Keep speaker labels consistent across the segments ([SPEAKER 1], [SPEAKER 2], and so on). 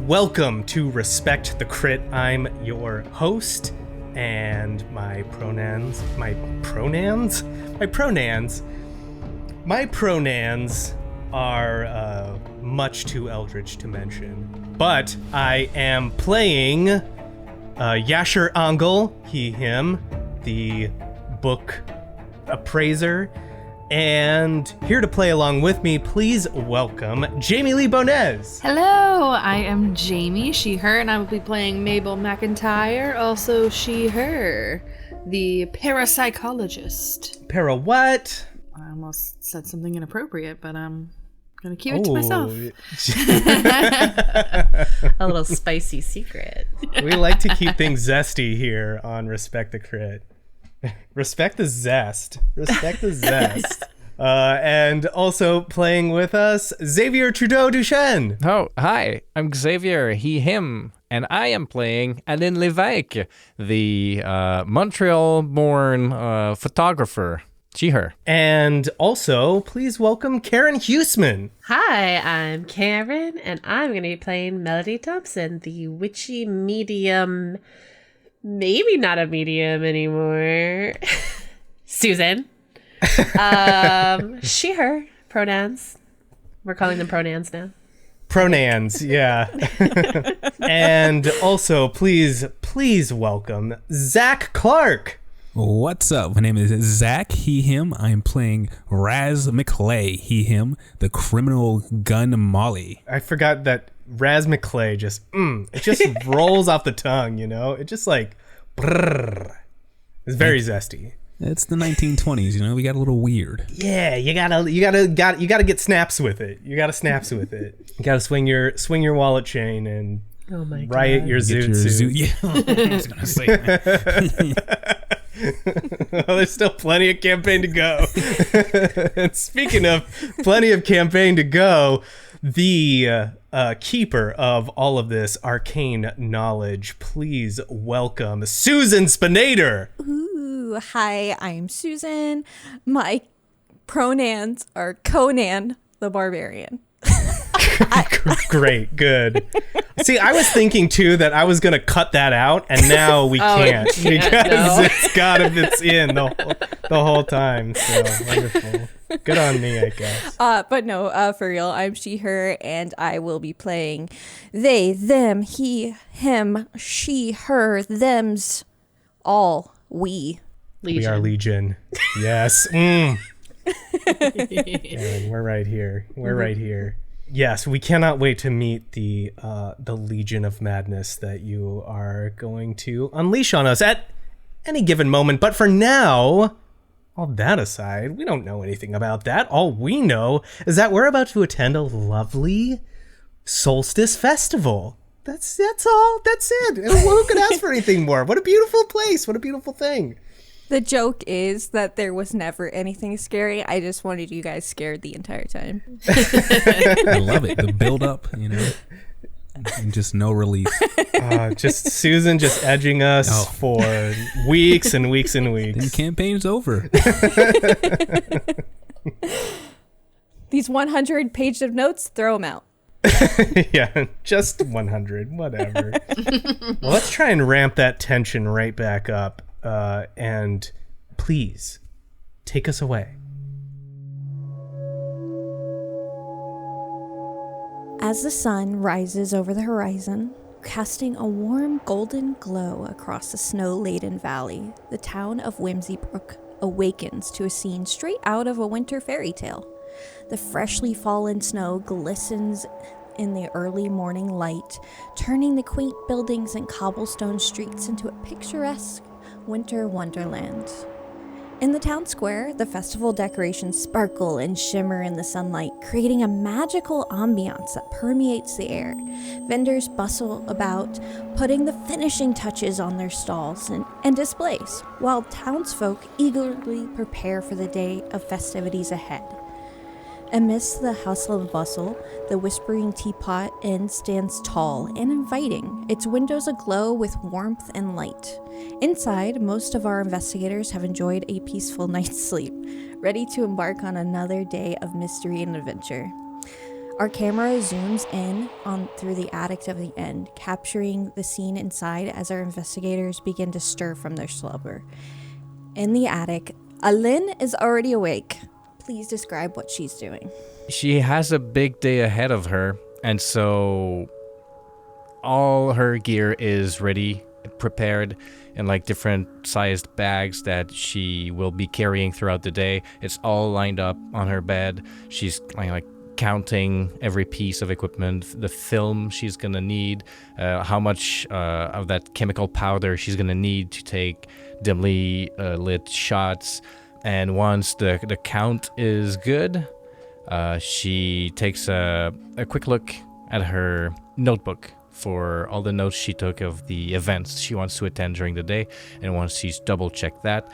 [SPEAKER 1] welcome to Respect the Crit. I'm your host, and my pronouns are much too eldritch to mention. But I am playing Yasher Angel, he, him, the book appraiser. And here to play along with me, please welcome Jamie Lee-Bonés.
[SPEAKER 2] Hello, I am Jamie, she, her, and I will be playing Mabel McIntyre, also she, her, the parapsychologist.
[SPEAKER 1] Para what?
[SPEAKER 2] I almost said something inappropriate, but I'm gonna keep it to myself.
[SPEAKER 3] A little spicy secret.
[SPEAKER 1] We like to keep things zesty here on Respect the Crit. Respect the zest. Respect the zest. And also playing with us, Xavier Trudeau-Deschênes.
[SPEAKER 4] Oh, hi. I'm Xavier, he, him, and I am playing Aline Lévesque, the Montreal-born photographer. She, her. And also, please welcome Karen Huesman.
[SPEAKER 3] Hi, I'm Karen, and I'm going to be playing Melody Thompson, the witchy medium. Maybe not a medium anymore. Susan. She, her. Pronouns. We're calling them pronouns now.
[SPEAKER 1] Pronouns, yeah. And also, please welcome Zach Clark.
[SPEAKER 5] What's up? My name is Zach, he, him. I'm playing Razz McClay, he, him, the criminal gun Molly.
[SPEAKER 1] I forgot that Razz McClay just rolls off the tongue, you know? It just like, brrr. It's very zesty.
[SPEAKER 5] It's the 1920s, you know? We got a little weird.
[SPEAKER 1] Yeah, you gotta get snaps with it. You gotta snaps with it. You gotta swing your wallet chain and riot your zoot suit.
[SPEAKER 5] Yeah, I was gonna say that.
[SPEAKER 1] Well, there's still plenty of campaign to go. And speaking of plenty of campaign to go, the keeper of all of this arcane knowledge, please welcome Susan Spenader.
[SPEAKER 6] Ooh, hi, I'm Susan. My pronouns are Conan the Barbarian.
[SPEAKER 1] Great, good. See, I was thinking too that I was gonna cut that out, and now we can't because it's in the whole time. So wonderful. Good on me, I guess.
[SPEAKER 6] But no, for real, I'm she, her, and I will be playing they, them, he, him, she, her, thems, all, we.
[SPEAKER 3] Legion.
[SPEAKER 1] We are Legion. Yes. Aaron, we're right here. We're right here. Yes, we cannot wait to meet the Legion of Madness that you are going to unleash on us at any given moment. But for now, all that aside, we don't know anything about that. All we know is that we're about to attend a lovely solstice festival. That's all. That's it. Who could ask for anything more? What a beautiful place. What a beautiful thing.
[SPEAKER 6] The joke is that there was never anything scary. I just wanted you guys scared the entire time.
[SPEAKER 5] I love it. The build up, you know, and just no release.
[SPEAKER 1] Just Susan just edging us for weeks and weeks and weeks.
[SPEAKER 5] The campaign's over.
[SPEAKER 6] These 100 pages of notes, throw them out.
[SPEAKER 1] Yeah, just 100, whatever. Well, let's try and ramp that tension right back up. And please take us away.
[SPEAKER 6] As the sun rises over the horizon, casting a warm golden glow across the snow-laden valley, the town of Whimseybrook awakens to a scene straight out of a winter fairy tale. The freshly fallen snow glistens in the early morning light, turning the quaint buildings and cobblestone streets into a picturesque winter wonderland. In the town square, the festival decorations sparkle and shimmer in the sunlight, creating a magical ambiance that permeates the air. Vendors bustle about, putting the finishing touches on their stalls and displays, while townsfolk eagerly prepare for the day of festivities ahead. Amidst the hustle and bustle, the Whispering Teapot Inn stands tall and inviting, its windows aglow with warmth and light. Inside, most of our investigators have enjoyed a peaceful night's sleep, ready to embark on another day of mystery and adventure. Our camera zooms in on through the attic of the end, capturing the scene inside as our investigators begin to stir from their slumber. In the attic, Aline is already awake. Please describe what she's doing.
[SPEAKER 4] She has a big day ahead of her, and so all her gear is ready, prepared in like different sized bags that she will be carrying throughout the day. It's all lined up on her bed. She's like counting every piece of equipment, the film she's gonna need, how much of that chemical powder she's gonna need to take dimly lit shots. And once the count is good, she takes a quick look at her notebook for all the notes she took of the events she wants to attend during the day. And once she's double-checked that,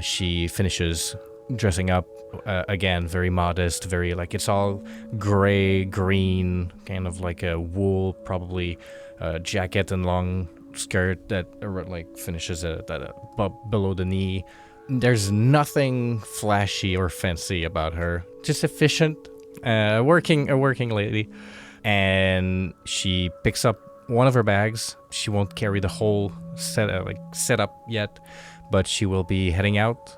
[SPEAKER 4] she finishes dressing up. Again, very modest, very like it's all gray, green, kind of like a wool, probably jacket and long skirt that like finishes below the knee. There's nothing flashy or fancy about her. Just efficient, a working lady. And she picks up one of her bags. She won't carry the whole setup yet, but she will be heading out.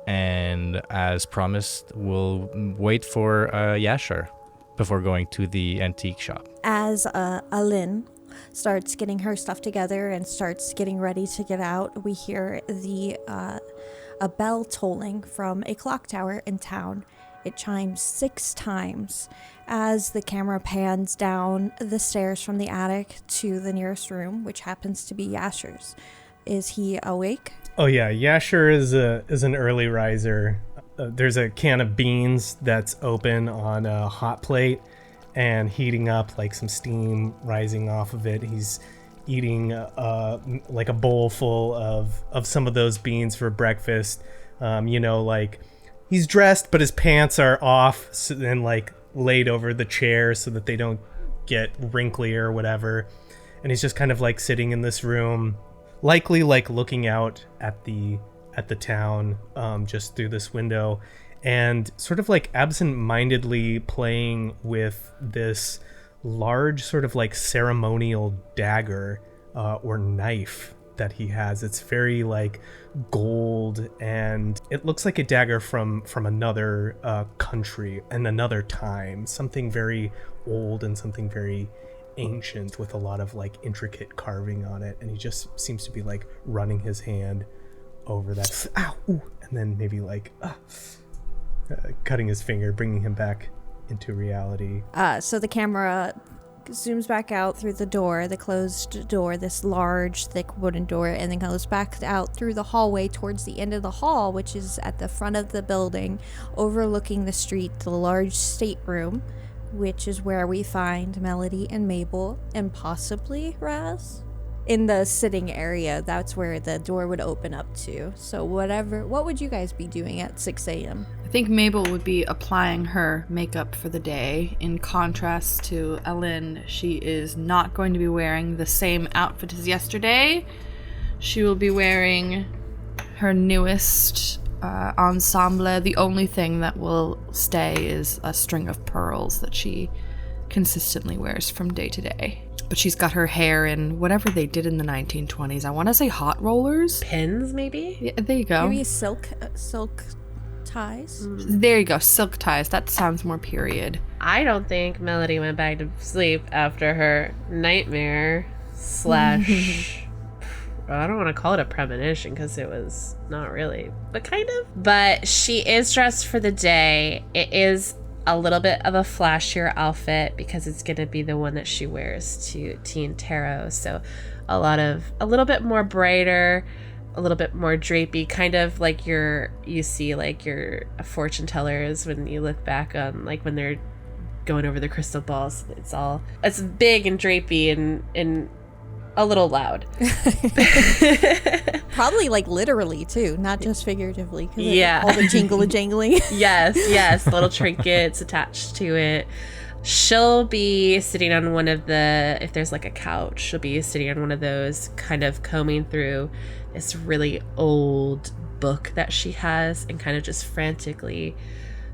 [SPEAKER 4] And as promised, we'll wait for Yasher before going to the antique shop.
[SPEAKER 6] As Aline starts getting her stuff together and starts getting ready to get out, we hear a bell tolling from a clock tower in town. It chimes 6 times as the camera pans down the stairs from the attic to the nearest room, which happens to be Yasher's. Is he awake?
[SPEAKER 1] Oh yeah, Yasher is an early riser. There's a can of beans that's open on a hot plate and heating up, like some steam rising off of it. He's eating like a bowl full of some of those beans for breakfast. Like he's dressed, but his pants are off and like laid over the chair so that they don't get wrinkly or whatever. And he's just kind of like sitting in this room, likely like looking out at the town just through this window, and sort of like absent-mindedly playing with this large sort of like ceremonial dagger or knife that he has. It's very like gold, and it looks like a dagger from another country and another time, something very old and something very ancient with a lot of like intricate carving on it. And he just seems to be like running his hand over that, ow, ooh, and then maybe like cutting his finger, bringing him back into reality.
[SPEAKER 6] So the camera zooms back out through the door, the closed door, this large, thick wooden door, and then goes back out through the hallway towards the end of the hall, which is at the front of the building, overlooking the street, the large stateroom, which is where we find Melody and Mabel, and possibly Razz. In the sitting area, that's where the door would open up to. So what would you guys be doing at 6 a.m.?
[SPEAKER 2] I think Mabel would be applying her makeup for the day. In contrast to Aline, she is not going to be wearing the same outfit as yesterday. She will be wearing her newest ensemble. The only thing that will stay is a string of pearls that she consistently wears from day to day. But she's got her hair in whatever they did in the 1920s. I want to say hot rollers?
[SPEAKER 3] Pins, maybe?
[SPEAKER 2] Yeah, there you go.
[SPEAKER 6] Maybe silk ties?
[SPEAKER 2] There you go, silk ties. That sounds more period.
[SPEAKER 3] I don't think Melody went back to sleep after her nightmare slash... I don't want to call it a premonition because it was not really, but kind of. But she is dressed for the day. It is a little bit of a flashier outfit because it's going to be the one that she wears to Teen Tarot. So a little bit more brighter, a little bit more drapey, kind of like you see like your fortune tellers when you look back on like when they're going over the crystal balls. It's big and drapey and a little loud.
[SPEAKER 6] Probably like literally too, not just figuratively.
[SPEAKER 3] Yeah.
[SPEAKER 6] All the jingling.
[SPEAKER 3] Yes. Little trinkets attached to it. She'll be sitting on one of if there's like a couch, she'll be sitting on one of those, kind of combing through this really old book that she has and kind of just frantically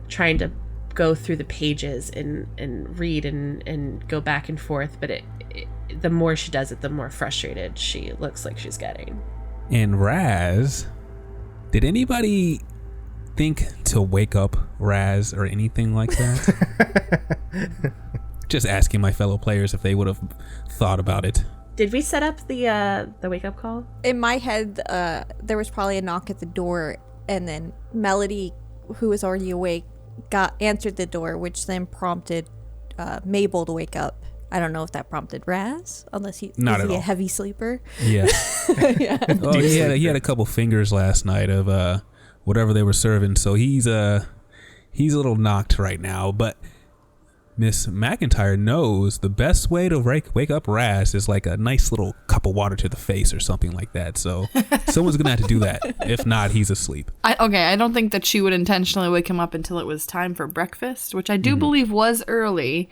[SPEAKER 3] trying to go through the pages and read and go back and forth, but the more she does it, the more frustrated she looks like she's getting.
[SPEAKER 5] And Razz, did anybody think to wake up Razz or anything like that? Just asking my fellow players if they would have thought about it.
[SPEAKER 3] Did we set up the wake up call?
[SPEAKER 6] In my head, there was probably a knock at the door, and then Melody, who was already awake, answered the door, which then prompted Mabel to wake up. I don't know if that prompted Razz, unless is he a heavy sleeper?
[SPEAKER 5] Yeah.
[SPEAKER 6] Yeah.
[SPEAKER 5] Oh, he had a couple fingers last night of whatever they were serving, so he's a little knocked right now. But Miss McIntyre knows the best way to wake up Razz is like a nice little cup of water to the face or something like that. So someone's gonna have to do that. If not, he's asleep.
[SPEAKER 2] I don't think that she would intentionally wake him up until it was time for breakfast, which I do believe was early.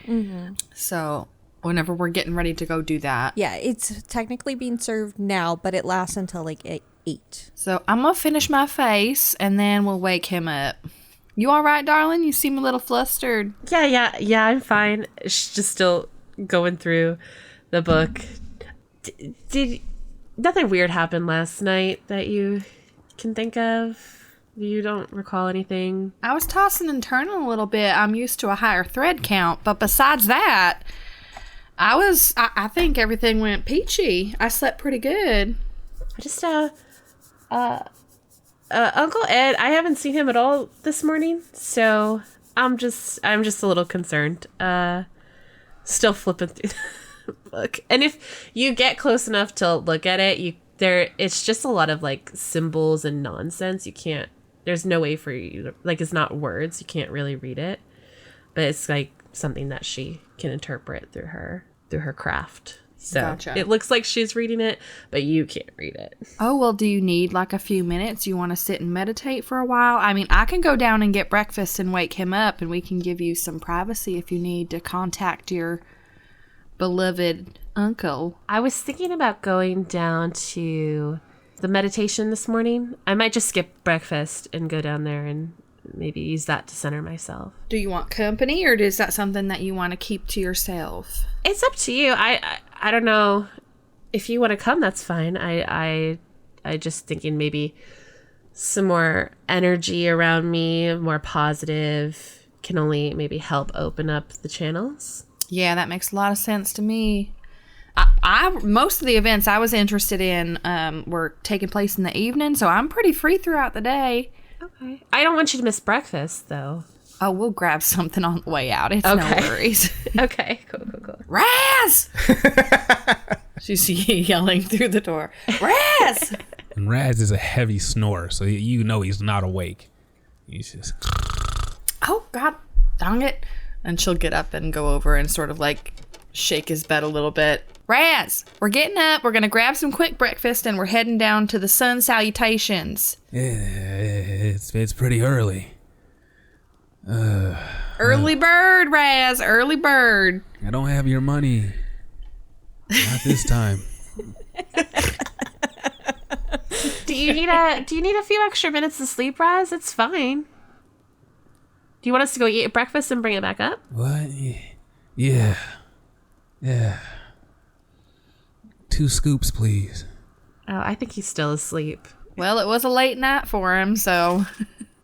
[SPEAKER 2] So whenever we're getting ready to go do that.
[SPEAKER 6] Yeah, it's technically being served now, but it lasts until like 8.
[SPEAKER 2] So I'm gonna finish my face and then we'll wake him up. You all right, darling? You seem a little flustered.
[SPEAKER 3] Yeah, I'm fine. She's just still going through the book. Did nothing weird happen last night that you can think of? You don't recall anything?
[SPEAKER 2] I was tossing and turning a little bit. I'm used to a higher thread count, but besides that, I think everything went peachy. I slept pretty good.
[SPEAKER 3] I just Uncle Ed, I haven't seen him at all this morning, so I'm just a little concerned. Still flipping through the book, and if you get close enough to look at it, it's just a lot of like symbols and nonsense. There's no way for you to, like, it's not words. You can't really read it, but it's like something that she can interpret through her craft. So
[SPEAKER 2] Gotcha.
[SPEAKER 3] It looks like she's reading it, but you can't read it.
[SPEAKER 2] Oh, well, do you need like a few minutes? You want to sit and meditate for a while? I mean, I can go down and get breakfast and wake him up, and we can give you some privacy if you need to contact your beloved uncle.
[SPEAKER 3] I was thinking about going down to the meditation this morning. I might just skip breakfast and go down there and maybe use that to center myself.
[SPEAKER 2] Do you want company, or is that something that you want to keep to yourself?
[SPEAKER 3] It's up to you. I don't know. If you want to come, that's fine. I just thinking maybe some more energy around me, more positive, can only maybe help open up the channels.
[SPEAKER 2] Yeah, that makes a lot of sense to me. I most of the events I was interested in were taking place in the evening, so I'm pretty free throughout the day.
[SPEAKER 3] Okay. I don't want you to miss breakfast, though.
[SPEAKER 2] Oh, we'll grab something on the way out. It's
[SPEAKER 3] okay.
[SPEAKER 2] No worries.
[SPEAKER 3] Okay, cool.
[SPEAKER 2] Razz! She's yelling through the door. Razz!
[SPEAKER 5] And Razz is a heavy snorer, so you know he's not awake. He's just...
[SPEAKER 2] Oh, God dang it. And she'll get up and go over and sort of like shake his bed a little bit. Razz, we're getting up. We're going to grab some quick breakfast and we're heading down to the sun salutations.
[SPEAKER 5] Yeah, it's pretty early.
[SPEAKER 2] Early bird, Razz. Early bird.
[SPEAKER 5] I don't have your money. Not this time.
[SPEAKER 3] Do you need a few extra minutes of sleep, Razz? It's fine. Do you want us to go eat breakfast and bring it back up?
[SPEAKER 5] What? Yeah. 2 scoops, please.
[SPEAKER 3] Oh, I think he's still asleep.
[SPEAKER 2] Well, it was a late night for him, so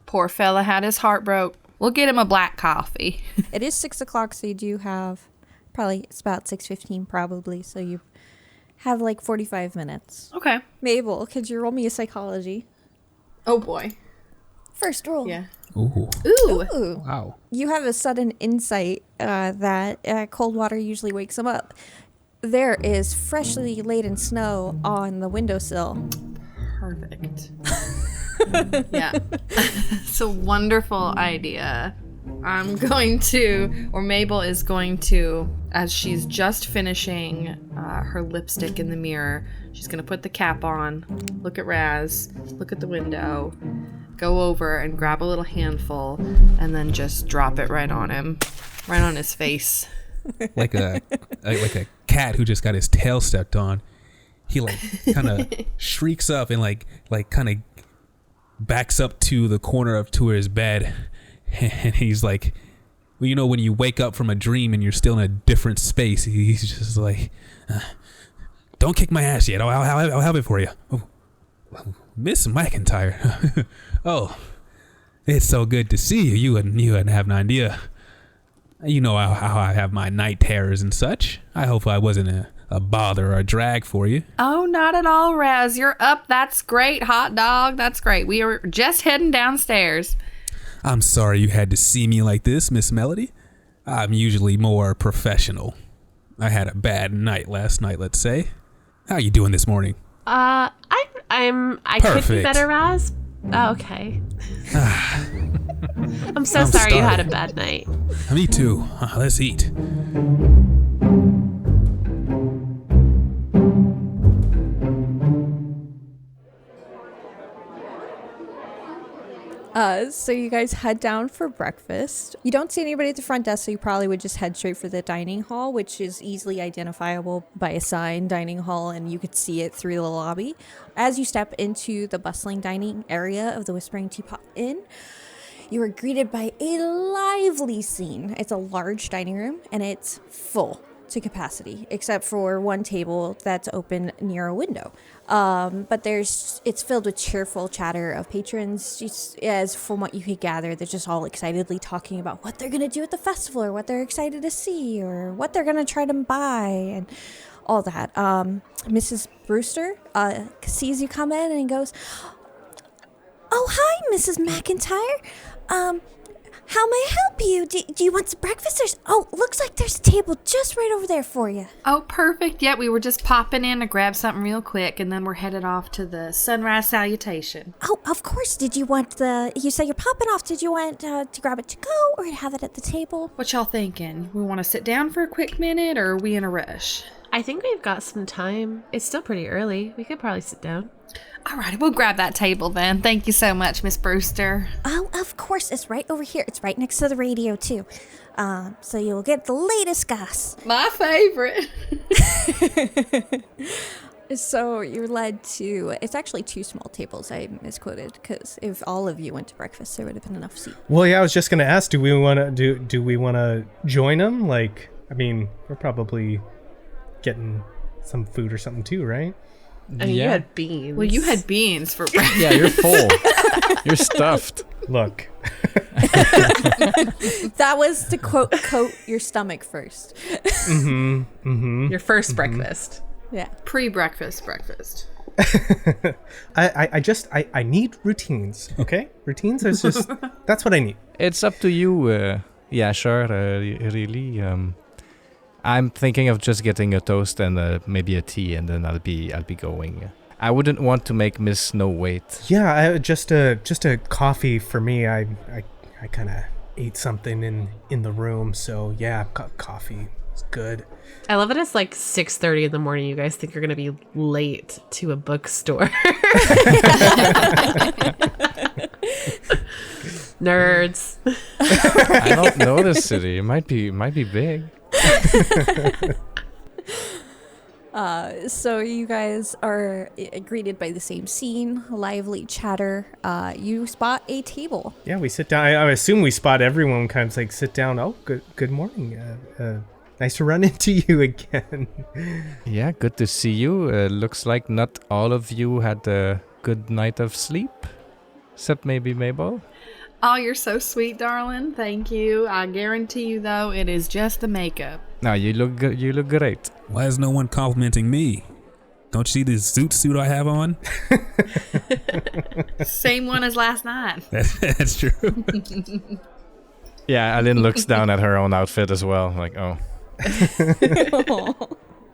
[SPEAKER 2] poor fella had his heart broke. We'll get him a black coffee.
[SPEAKER 6] It is 6 o'clock, so you do have it's about 6:15 probably, so you have like 45 minutes.
[SPEAKER 2] Okay.
[SPEAKER 6] Mabel, could you roll me a psychology?
[SPEAKER 2] Oh, boy.
[SPEAKER 6] First roll.
[SPEAKER 2] Yeah.
[SPEAKER 5] Ooh.
[SPEAKER 6] Ooh.
[SPEAKER 5] Wow.
[SPEAKER 6] You have a sudden insight that cold water usually wakes him up. There is freshly laden snow on the windowsill.
[SPEAKER 2] Perfect. Yeah. It's a wonderful idea. Mabel is going to, as she's just finishing her lipstick in the mirror, she's going to put the cap on, look at Razz, look at the window, go over and grab a little handful, and then just drop it right on him, right on his face.
[SPEAKER 5] Like a cat who just got his tail stepped on. He like kind of shrieks up and like kind of backs up to the corner of to his bed, and he's like, Well, you know, when you wake up from a dream and you're still in a different space, he's just like, don't kick my ass yet. I'll have it for you. Oh, Miss McIntyre. Oh, it's so good to see you. You wouldn't have an idea. You know how I have my night terrors and such. I hope I wasn't a bother or a drag for you.
[SPEAKER 2] Oh, not at all, Razz. You're up. That's great. Hot dog. That's great. We are just heading downstairs.
[SPEAKER 5] I'm sorry you had to see me like this, Miss Melody. I'm usually more professional. I had a bad night last night, let's say. How you doing this morning?
[SPEAKER 3] I could be better, Razz. Oh, okay. I'm so sorry you had a bad night.
[SPEAKER 5] Me too. Let's eat.
[SPEAKER 6] So you guys head down for breakfast. You don't see anybody at the front desk, so you probably would just head straight for the dining hall, which is easily identifiable by a sign, dining hall, and you could see it through the lobby. As you step into the bustling dining area of the Whispering Teapot Inn, you are greeted by a lively scene. It's a large dining room, and it's full to capacity, except for one table that's open near a window. But it's filled with cheerful chatter of patrons. Just as from what you could gather, they're just all excitedly talking about what they're going to do at the festival, or what they're excited to see, or what they're going to try to buy, and all that. Mrs. Brewster sees you come in and goes, "Oh, hi, Mrs. McIntyre. How may I help you? Do you want some breakfast? Looks like there's a table just right over there for you."
[SPEAKER 2] Oh, perfect. Yeah, we were just popping in to grab something real quick, and then we're headed off to the sunrise salutation.
[SPEAKER 6] Oh, of course. Did you want you say you're popping off. Did you want to grab it to go or have it at the table?
[SPEAKER 2] What y'all thinking? We want to sit down for a quick minute, or are we in a rush?
[SPEAKER 3] I think we've got some time. It's still pretty early. We could probably sit down.
[SPEAKER 2] All right, we'll grab that table then. Thank you so much, Miss Brewster.
[SPEAKER 6] Oh, of course. It's right over here. It's right next to the radio, too. So you'll get the latest goss.
[SPEAKER 2] My favorite.
[SPEAKER 6] So you're led to... It's actually 2 small tables. I misquoted, because if all of you went to breakfast, there would have been enough seats.
[SPEAKER 1] Well, yeah, I was just going to ask, do we want to join them? Like, I mean, we're probably getting some food or something too, right?
[SPEAKER 3] I mean, you had beans.
[SPEAKER 2] Well, you had beans for breakfast.
[SPEAKER 4] Yeah, you're full. You're stuffed.
[SPEAKER 1] Look.
[SPEAKER 6] That was to quote, coat your stomach first.
[SPEAKER 3] Your first breakfast.
[SPEAKER 6] Yeah.
[SPEAKER 2] Pre-breakfast breakfast.
[SPEAKER 1] I need routines, okay? Routines is just, that's what I need.
[SPEAKER 4] It's up to you, Yashar, really. I'm thinking of just getting a toast and maybe a tea, and then I'll be going. I wouldn't want to make Miss Snow wait.
[SPEAKER 1] Yeah, just a coffee for me. I kind of ate something in the room, so yeah, coffee is good.
[SPEAKER 3] I love it. It's like 6:30 in the morning. You guys think you're gonna be late to a bookstore. Nerds.
[SPEAKER 4] I don't know this city. It might be big.
[SPEAKER 6] So you guys are greeted by the same scene, lively chatter. You spot a table.
[SPEAKER 1] Yeah, we sit down. I assume we spot everyone kind of like sit down. Oh, good morning. Nice to run into you again.
[SPEAKER 4] Yeah, good to see you. Looks like not all of you had a good night of sleep, except maybe Mabel.
[SPEAKER 2] Oh, you're so sweet, darling. Thank you. I guarantee you, though, it is just the makeup.
[SPEAKER 4] No, you look good. You look great.
[SPEAKER 5] Why is no one complimenting me? Don't you see this zoot suit I have on?
[SPEAKER 2] Same one as last night.
[SPEAKER 5] That's true.
[SPEAKER 4] Yeah, Aline looks down at her own outfit as well. Like, oh.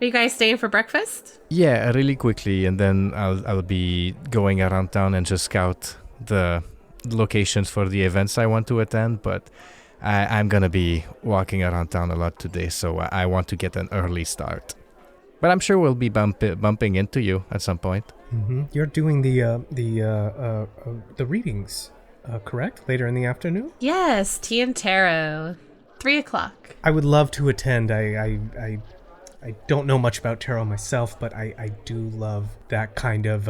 [SPEAKER 3] Are you guys staying for breakfast?
[SPEAKER 4] Yeah, really quickly, and then I'll be going around town and just scout the locations for the events I want to attend, but I'm gonna be walking around town a lot today, so I want to get an early start. But I'm sure we'll be bumping into you at some point.
[SPEAKER 1] Mm-hmm. You're doing the readings, correct? Later in the afternoon?
[SPEAKER 3] Yes, tea and tarot. 3:00.
[SPEAKER 1] I would love to attend. I don't know much about tarot myself, but I do love that kind of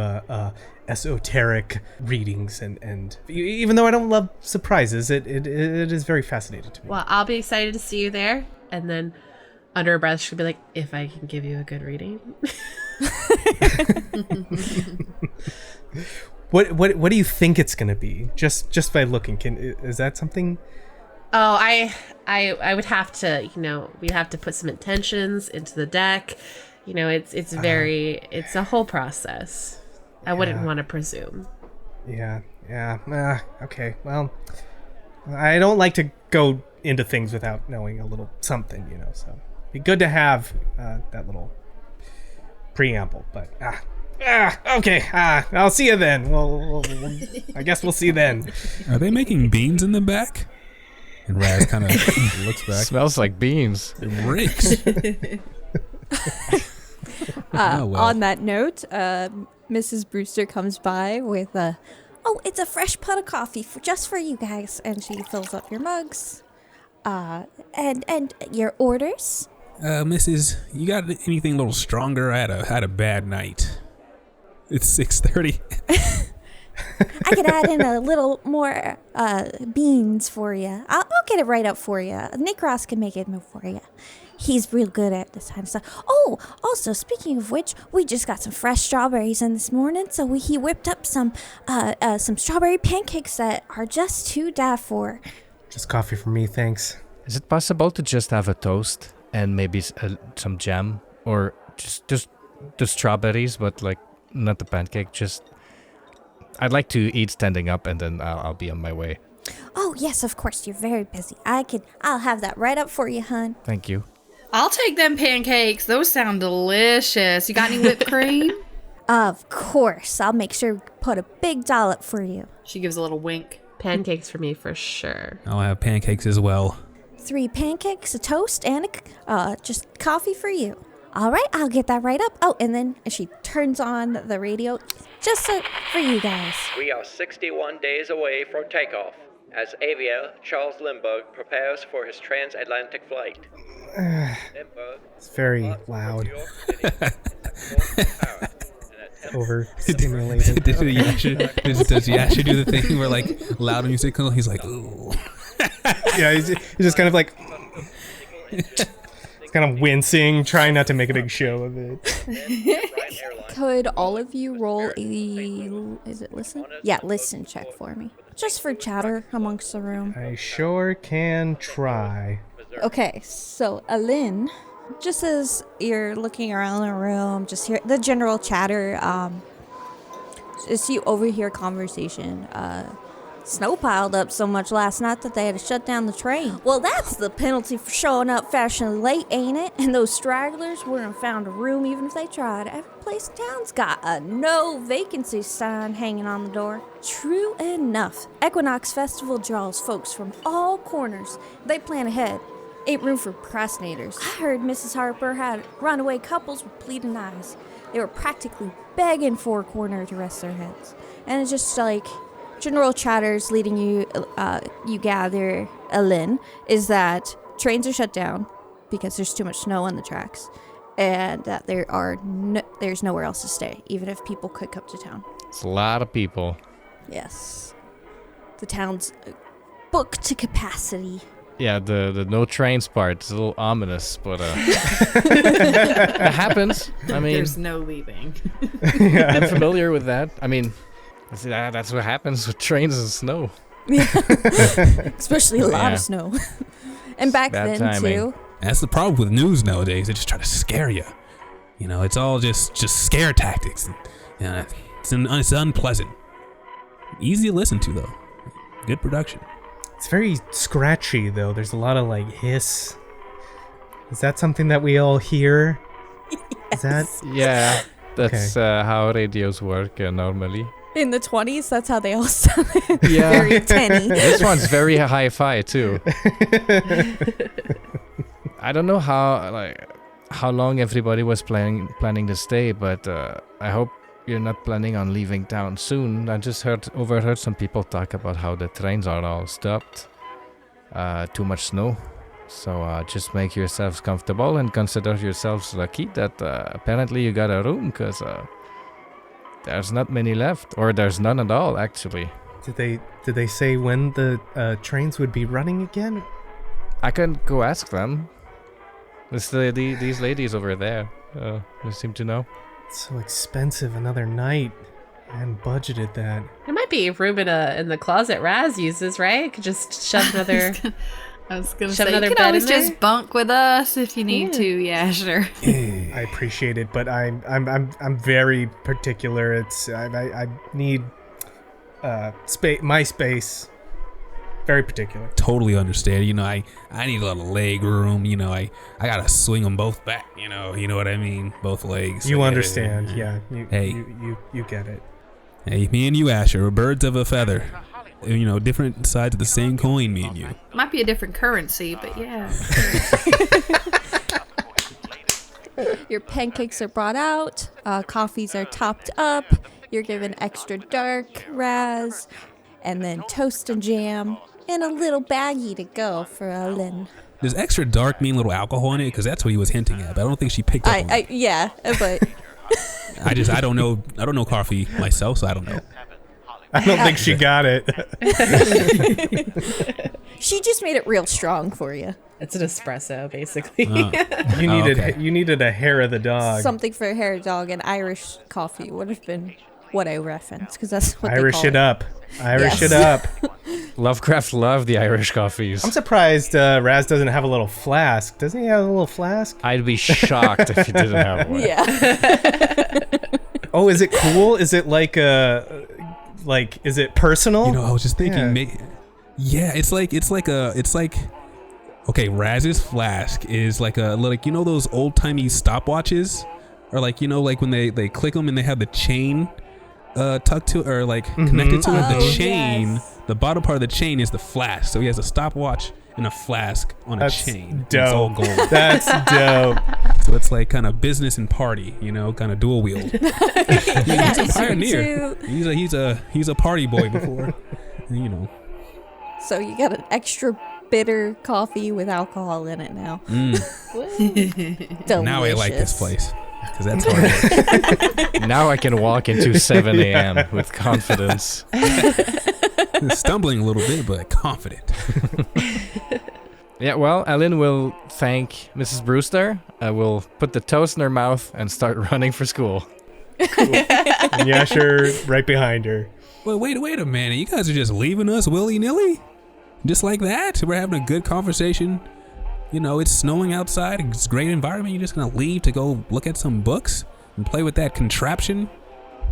[SPEAKER 1] esoteric readings, and even though I don't love surprises, it is very fascinating to me.
[SPEAKER 3] Well, I'll be excited to see you there. And then under her breath, she'll be like, if I can give you a good reading.
[SPEAKER 1] What do you think it's gonna be? Just by looking, is that something?
[SPEAKER 3] Oh, I would have to, we have to put some intentions into the deck. It's a whole process. I wouldn't want to presume.
[SPEAKER 1] Yeah. Okay. Well, I don't like to go into things without knowing a little something, so it'd be good to have that little preamble. But okay. I'll see you then. We'll I guess we'll see then.
[SPEAKER 5] Are they making beans in the back? And Razz kind of looks back.
[SPEAKER 4] Smells like beans.
[SPEAKER 5] It reeks.
[SPEAKER 6] On that note, Mrs. Brewster comes by with it's a fresh pot of coffee just for you guys, and she fills up your mugs. And your orders.
[SPEAKER 5] Mrs., you got anything a little stronger? I had a bad night. It's 6:30.
[SPEAKER 6] I could add in a little more beans for you. I'll get it right up for you. Nick Ross can make it for you. He's real good at this kind of stuff. Oh, also, speaking of which, we just got some fresh strawberries in this morning, so he whipped up some strawberry pancakes that are just to die for.
[SPEAKER 1] Just coffee for me, thanks.
[SPEAKER 4] Is it possible to just have a toast and maybe some jam, or just the strawberries, but like not the pancake? I'd like to eat standing up, and then I'll be on my way.
[SPEAKER 6] Oh yes, of course. You're very busy. I'll have that right up for you, hun.
[SPEAKER 4] Thank you.
[SPEAKER 2] I'll take them pancakes. Those sound delicious. You got any whipped cream?
[SPEAKER 6] Of course. I'll make sure to put a big dollop for you.
[SPEAKER 2] She gives a little wink.
[SPEAKER 3] Pancakes for me for sure.
[SPEAKER 5] I'll have pancakes as well.
[SPEAKER 6] 3 pancakes, a toast, and just coffee for you. All right, I'll get that right up. Oh, and then she turns on the radio just for you guys.
[SPEAKER 7] We are 61 days away from takeoff as aviator Charles Lindbergh prepares for his transatlantic flight.
[SPEAKER 1] It's very loud. Overstimulated.
[SPEAKER 5] Does he actually do the thing where like loud music? He's like, ooh.
[SPEAKER 1] Yeah, he's just kind of like, kind of wincing, trying not to make a big show of it.
[SPEAKER 6] Could all of you roll is it listen? Yeah, listen check for me. Just for chatter amongst the room.
[SPEAKER 1] I sure can try.
[SPEAKER 6] Okay, so Aline, just as you're looking around the room, just hear the general chatter, as you overhear conversation, snow piled up so much last night that they had to shut down the train. Well, that's the penalty for showing up fashionably late, ain't it? And those stragglers wouldn't have found a room even if they tried. Every place in town's got a no vacancy sign hanging on the door. True enough, Equinox Festival draws folks from all corners. They plan ahead. Ain't room for procrastinators. I heard Mrs. Harper had runaway couples with bleeding eyes. They were practically begging for a corner to rest their heads. And it's just like general chatters leading you gather, Aline, is that trains are shut down because there's too much snow on the tracks, and that there's nowhere else to stay, even if people could come to town.
[SPEAKER 4] It's a lot of people.
[SPEAKER 6] Yes. The town's booked to capacity.
[SPEAKER 4] Yeah, the no trains part is a little ominous, but it happens. I mean,
[SPEAKER 2] there's no leaving.
[SPEAKER 4] I'm familiar with that. I mean, that's what happens with trains and snow.
[SPEAKER 6] Especially a lot of snow. And back then,
[SPEAKER 4] timing.
[SPEAKER 6] too.
[SPEAKER 5] That's the problem with news nowadays. They just try to scare you. It's all just scare tactics. It's unpleasant. Easy to listen to, though. Good production.
[SPEAKER 1] It's very scratchy, though. There's a lot of, hiss. Is that something that we all hear?
[SPEAKER 6] Yes.
[SPEAKER 1] Is that?
[SPEAKER 4] Yeah, that's how radios work normally.
[SPEAKER 6] In the 20s, that's how they all sounded.
[SPEAKER 4] Yeah.
[SPEAKER 6] Very tinny.
[SPEAKER 4] This one's very hi-fi, too. I don't know how long everybody was planning to stay, but I hope you're not planning on leaving town soon. I just overheard some people talk about how the trains are all stopped. Too much snow. So just make yourselves comfortable and consider yourselves lucky that apparently you got a room, because there's not many left, or there's none at all, actually.
[SPEAKER 1] Did they say when the trains would be running again?
[SPEAKER 4] I can go ask them. It's these ladies over there. They seem to know.
[SPEAKER 1] It's so expensive another night. I hadn't budgeted that.
[SPEAKER 3] There might be room in the closet Razz uses, right? Could just shove another.
[SPEAKER 2] I was gonna
[SPEAKER 3] Shove
[SPEAKER 2] say, you
[SPEAKER 3] another
[SPEAKER 2] can
[SPEAKER 3] bed
[SPEAKER 2] always
[SPEAKER 3] in there?
[SPEAKER 2] just bunk with us if you need to. Yeah, sure.
[SPEAKER 1] I appreciate it, but I'm very particular. I need my space. Very particular.
[SPEAKER 5] Totally understand. You know, I need a lot of leg room. You know, I gotta swing them both back. You know what I mean? Both legs.
[SPEAKER 1] You understand? Yeah.
[SPEAKER 5] Hey.
[SPEAKER 1] You get it.
[SPEAKER 5] Hey, me and you, Asher, are birds of a feather. You know, different sides of the same coin, me and you.
[SPEAKER 2] Might be a different currency, but yeah.
[SPEAKER 6] Your pancakes are brought out. Coffees are topped up. You're given extra dark, Razz, and then toast and jam, and a little baggie to go for Aline.
[SPEAKER 5] Does extra dark mean little alcohol in it? Because that's what he was hinting at. But I don't think she picked up on it.
[SPEAKER 6] Yeah, but
[SPEAKER 5] I don't know coffee myself, so I don't know.
[SPEAKER 1] I don't think she got it.
[SPEAKER 6] she just made it real strong for you.
[SPEAKER 3] It's an espresso, basically.
[SPEAKER 1] You needed a hair of the dog.
[SPEAKER 6] Something for a hair of dog and Irish coffee would have been what I referenced, because that's what
[SPEAKER 1] Irish
[SPEAKER 6] they call
[SPEAKER 1] it up. Irish it up.
[SPEAKER 4] Lovecraft loved the Irish coffees.
[SPEAKER 1] I'm surprised Razz doesn't have a little flask. Doesn't he have a little flask?
[SPEAKER 4] I'd be shocked if he didn't have one.
[SPEAKER 6] Yeah.
[SPEAKER 1] Oh, is it cool? Is it like is it personal?
[SPEAKER 5] You know, I was just thinking, it's like okay, Razz's flask is like those old timey stopwatches, or like when they click them and they have the chain tucked to or connected to it. The chain,
[SPEAKER 6] yes.
[SPEAKER 5] The bottom part of the chain is the flask. So he has a stopwatch and a flask on a chain.
[SPEAKER 1] Dope.
[SPEAKER 5] It's all gold.
[SPEAKER 1] That's dope.
[SPEAKER 5] So it's like kind of business and party, kind of dual wield. He's a pioneer. He's a party boy before,
[SPEAKER 6] So you got an extra bitter coffee with alcohol in it now. Delicious.
[SPEAKER 5] Now I like this place. Because that's hard work.
[SPEAKER 4] Now I can walk into 7 a.m. with confidence.
[SPEAKER 5] Stumbling a little bit, but confident.
[SPEAKER 4] Yeah, well, Aline will thank Mrs. Brewster. I will put the toast in her mouth and start running for school.
[SPEAKER 1] Cool. And Yasher right behind her.
[SPEAKER 5] Well, wait a minute. You guys are just leaving us willy-nilly? Just like that? We're having a good conversation. It's snowing outside. It's a great environment. You're just going to leave to go look at some books and play with that contraption?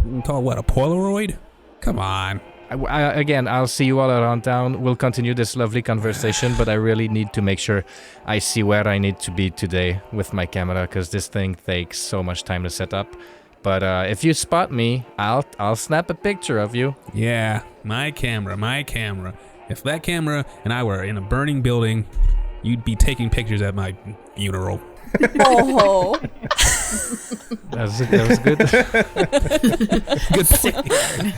[SPEAKER 5] You can call it what, a Polaroid? Come on.
[SPEAKER 4] Again, I'll see you all around town. We'll continue this lovely conversation, but I really need to make sure I see where I need to be today with my camera, because this thing takes so much time to set up. But if you spot me, I'll snap a picture of you.
[SPEAKER 5] Yeah, my camera. If that camera and I were in a burning building, you'd be taking pictures at my funeral.
[SPEAKER 6] Oh.
[SPEAKER 4] That was good.
[SPEAKER 5] Good play.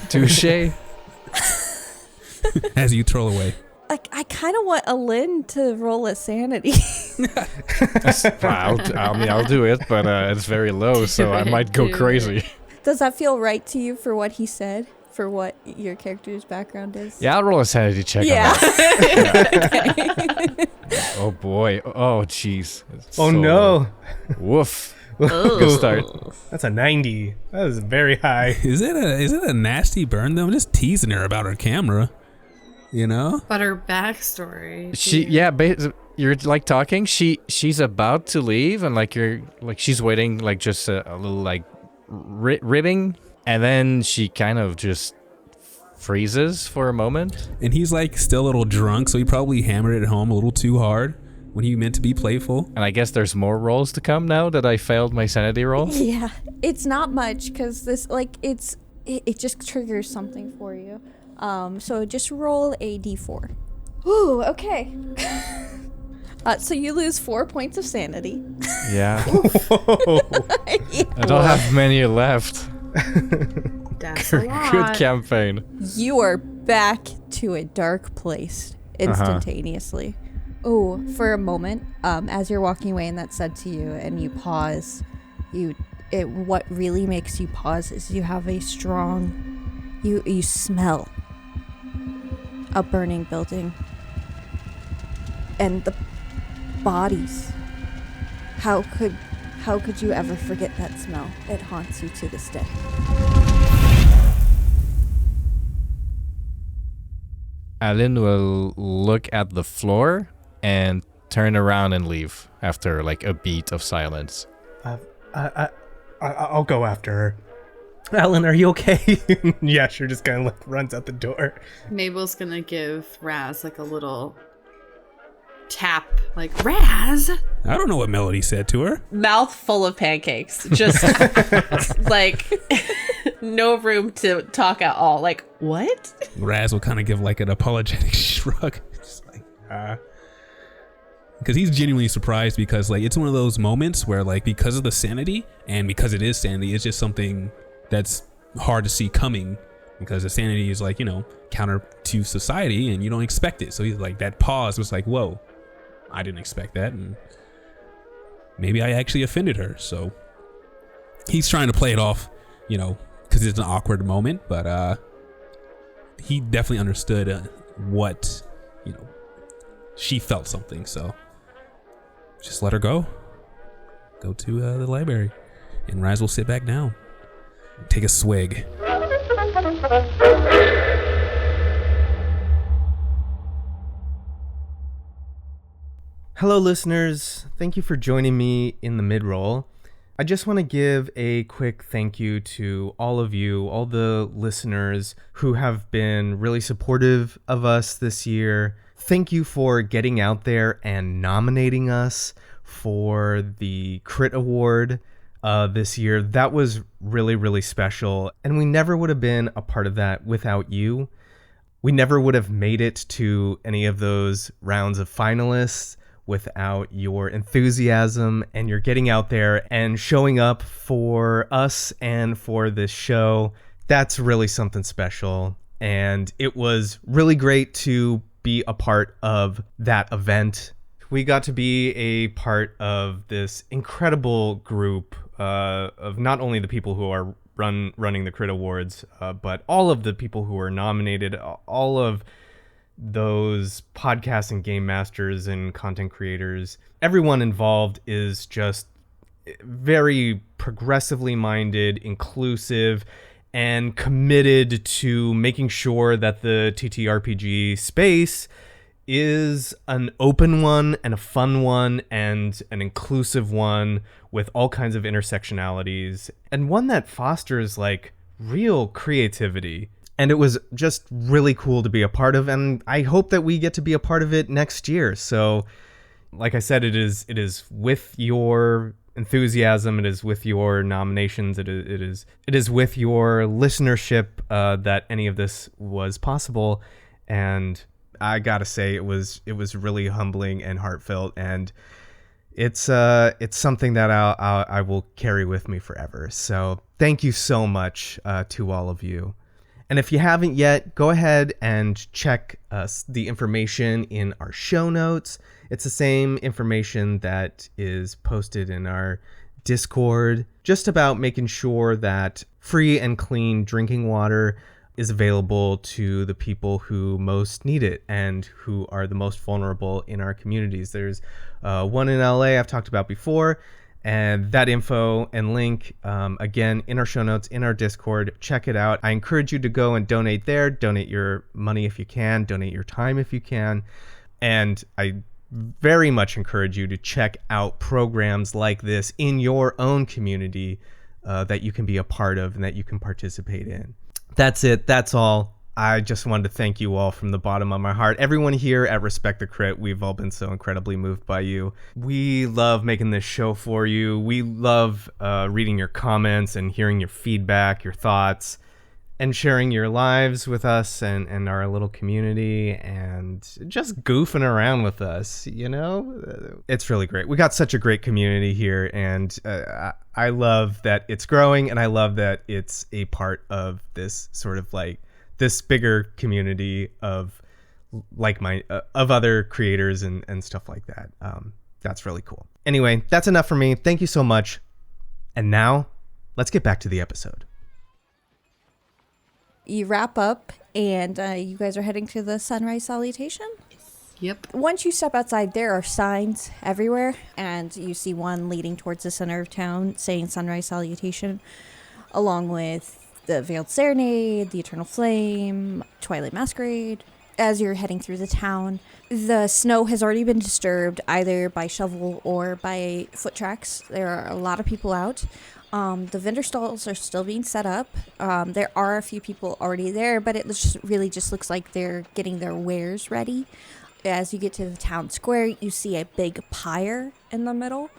[SPEAKER 4] Touche.
[SPEAKER 5] As you troll away.
[SPEAKER 6] I kind of want Aline to roll a sanity.
[SPEAKER 4] I'll do it, but it's very low, so I might go crazy.
[SPEAKER 6] Does that feel right to you for what he said? For what your character's background is?
[SPEAKER 4] Yeah, I'll roll a sanity check.
[SPEAKER 6] Yeah.
[SPEAKER 4] On that. Yeah. Oh boy. Oh jeez.
[SPEAKER 1] Oh no.
[SPEAKER 4] Woof. Good start.
[SPEAKER 1] That's a 90. That is very high.
[SPEAKER 5] Is it a nasty burn though? I'm just teasing her about her camera.
[SPEAKER 2] But her backstory.
[SPEAKER 4] You're like talking. She's about to leave, and she's waiting, just a little ribbing, and then she kind of just freezes for a moment.
[SPEAKER 5] And he's still a little drunk, so he probably hammered it at home a little too hard when he meant to be playful.
[SPEAKER 4] And I guess there's more rolls to come now that I failed my sanity roll.
[SPEAKER 6] Yeah, it's not much because this it just triggers something for you. So just roll a d4. Ooh, okay. So you lose 4 points of sanity.
[SPEAKER 4] Yeah. I don't have many left.
[SPEAKER 2] That's a lot.
[SPEAKER 4] Good campaign.
[SPEAKER 6] You are back to a dark place instantaneously. Oh, for a moment, as you're walking away and that's said to you and you pause, you what really makes you pause is you have a strong, you smell a burning building and the bodies. How could you ever forget that smell? It haunts you to this day.
[SPEAKER 4] Aline will look at the floor and turn around and leave after like a beat of silence.
[SPEAKER 1] I'll go after her. Aline, are you okay? Yeah, sure. Just kind of like runs out the door.
[SPEAKER 2] Mabel's gonna give Razz like a little tap, like, Razz.
[SPEAKER 5] I don't know what Melody said to her.
[SPEAKER 3] Mouth full of pancakes. Just like no room to talk at all. Like, what?
[SPEAKER 5] Razz will kind of give like an apologetic shrug. Just like, because he's genuinely surprised because like it's one of those moments where like because of the sanity and because it is sanity, it's just something that's hard to see coming because the sanity is like, you know, counter to society and you don't expect it. So he's like, that pause was like, whoa, I didn't expect that. And maybe I actually offended her. So he's trying to play it off, you know, because it's an awkward moment, but he definitely understood what, you know, she felt something. So just let her go to the library, and Razz will sit back down and take a swig.
[SPEAKER 1] Hello, listeners. Thank you for joining me in the mid-roll. I just want to give a quick thank you to all of you, all the listeners who have been really supportive of us this year. Thank you for getting out there and nominating us for the Crit Award this year. That was really, really special. And we never would have been a part of that without you. We never would have made it to any of those rounds of finalists without your enthusiasm and your getting out there and showing up for us and for this show. That's really something special. And it was really great to be a part of that event. We got to be a part of this incredible group of not only the people who are running the Crit Awards, but all of the people who are nominated, all of those podcast and game masters and content creators. Everyone involved is just very progressively minded, inclusive, and committed to making sure that the TTRPG space is an open one and a fun one and an inclusive one with all kinds of intersectionalities and one that fosters like real creativity. And it was just really cool to be a part of, and I hope that we get to be a part of it next year. So, like I said, it is with your enthusiasm, it is with your nominations, it is with your listenership that any of this was possible. And I gotta say, it was really humbling and heartfelt, and it's something that I will carry with me forever. So, thank you so much to all of you. And if you haven't yet, go ahead and check the information in our show notes. It's the same information that is posted in our Discord, just about making sure that free and clean drinking water is available to the people who most need it and who are the most vulnerable in our communities. There's one in LA I've talked about before. And that info and link, again, in our show notes, in our Discord, check it out. I encourage you to go and donate there. Donate your money if you can. Donate your time if you can. And I very much encourage you to check out programs like this in your own community that you can be a part of and that you can participate in. That's it. That's all. I just wanted to thank you all from the bottom of my heart. Everyone here at Respect the Crit, we've all been so incredibly moved by you. We love making this show for you. We love reading your comments and hearing your feedback, your thoughts, and sharing your lives with us and our little community and just goofing around with us, you know? It's really great. We got such a great community here, and I love that it's growing, and I love that it's a part of this sort of like this bigger community of of other creators and stuff like that. That's really cool. Anyway, that's enough for me. Thank you so much. And now let's get back to the episode.
[SPEAKER 6] You wrap up, and you guys are heading to the sunrise salutation?
[SPEAKER 2] Yep.
[SPEAKER 6] Once you step outside, there are signs everywhere, and you see one leading towards the center of town saying sunrise salutation, along with the Veiled Serenade, the Eternal Flame, Twilight Masquerade. As you're heading through the town, the snow has already been disturbed either by shovel or by foot tracks. There are a lot of people out. The vendor stalls are still being set up. There are a few people already there, but it really just looks like they're getting their wares ready. As you get to the town square, you see a big pyre in the middle.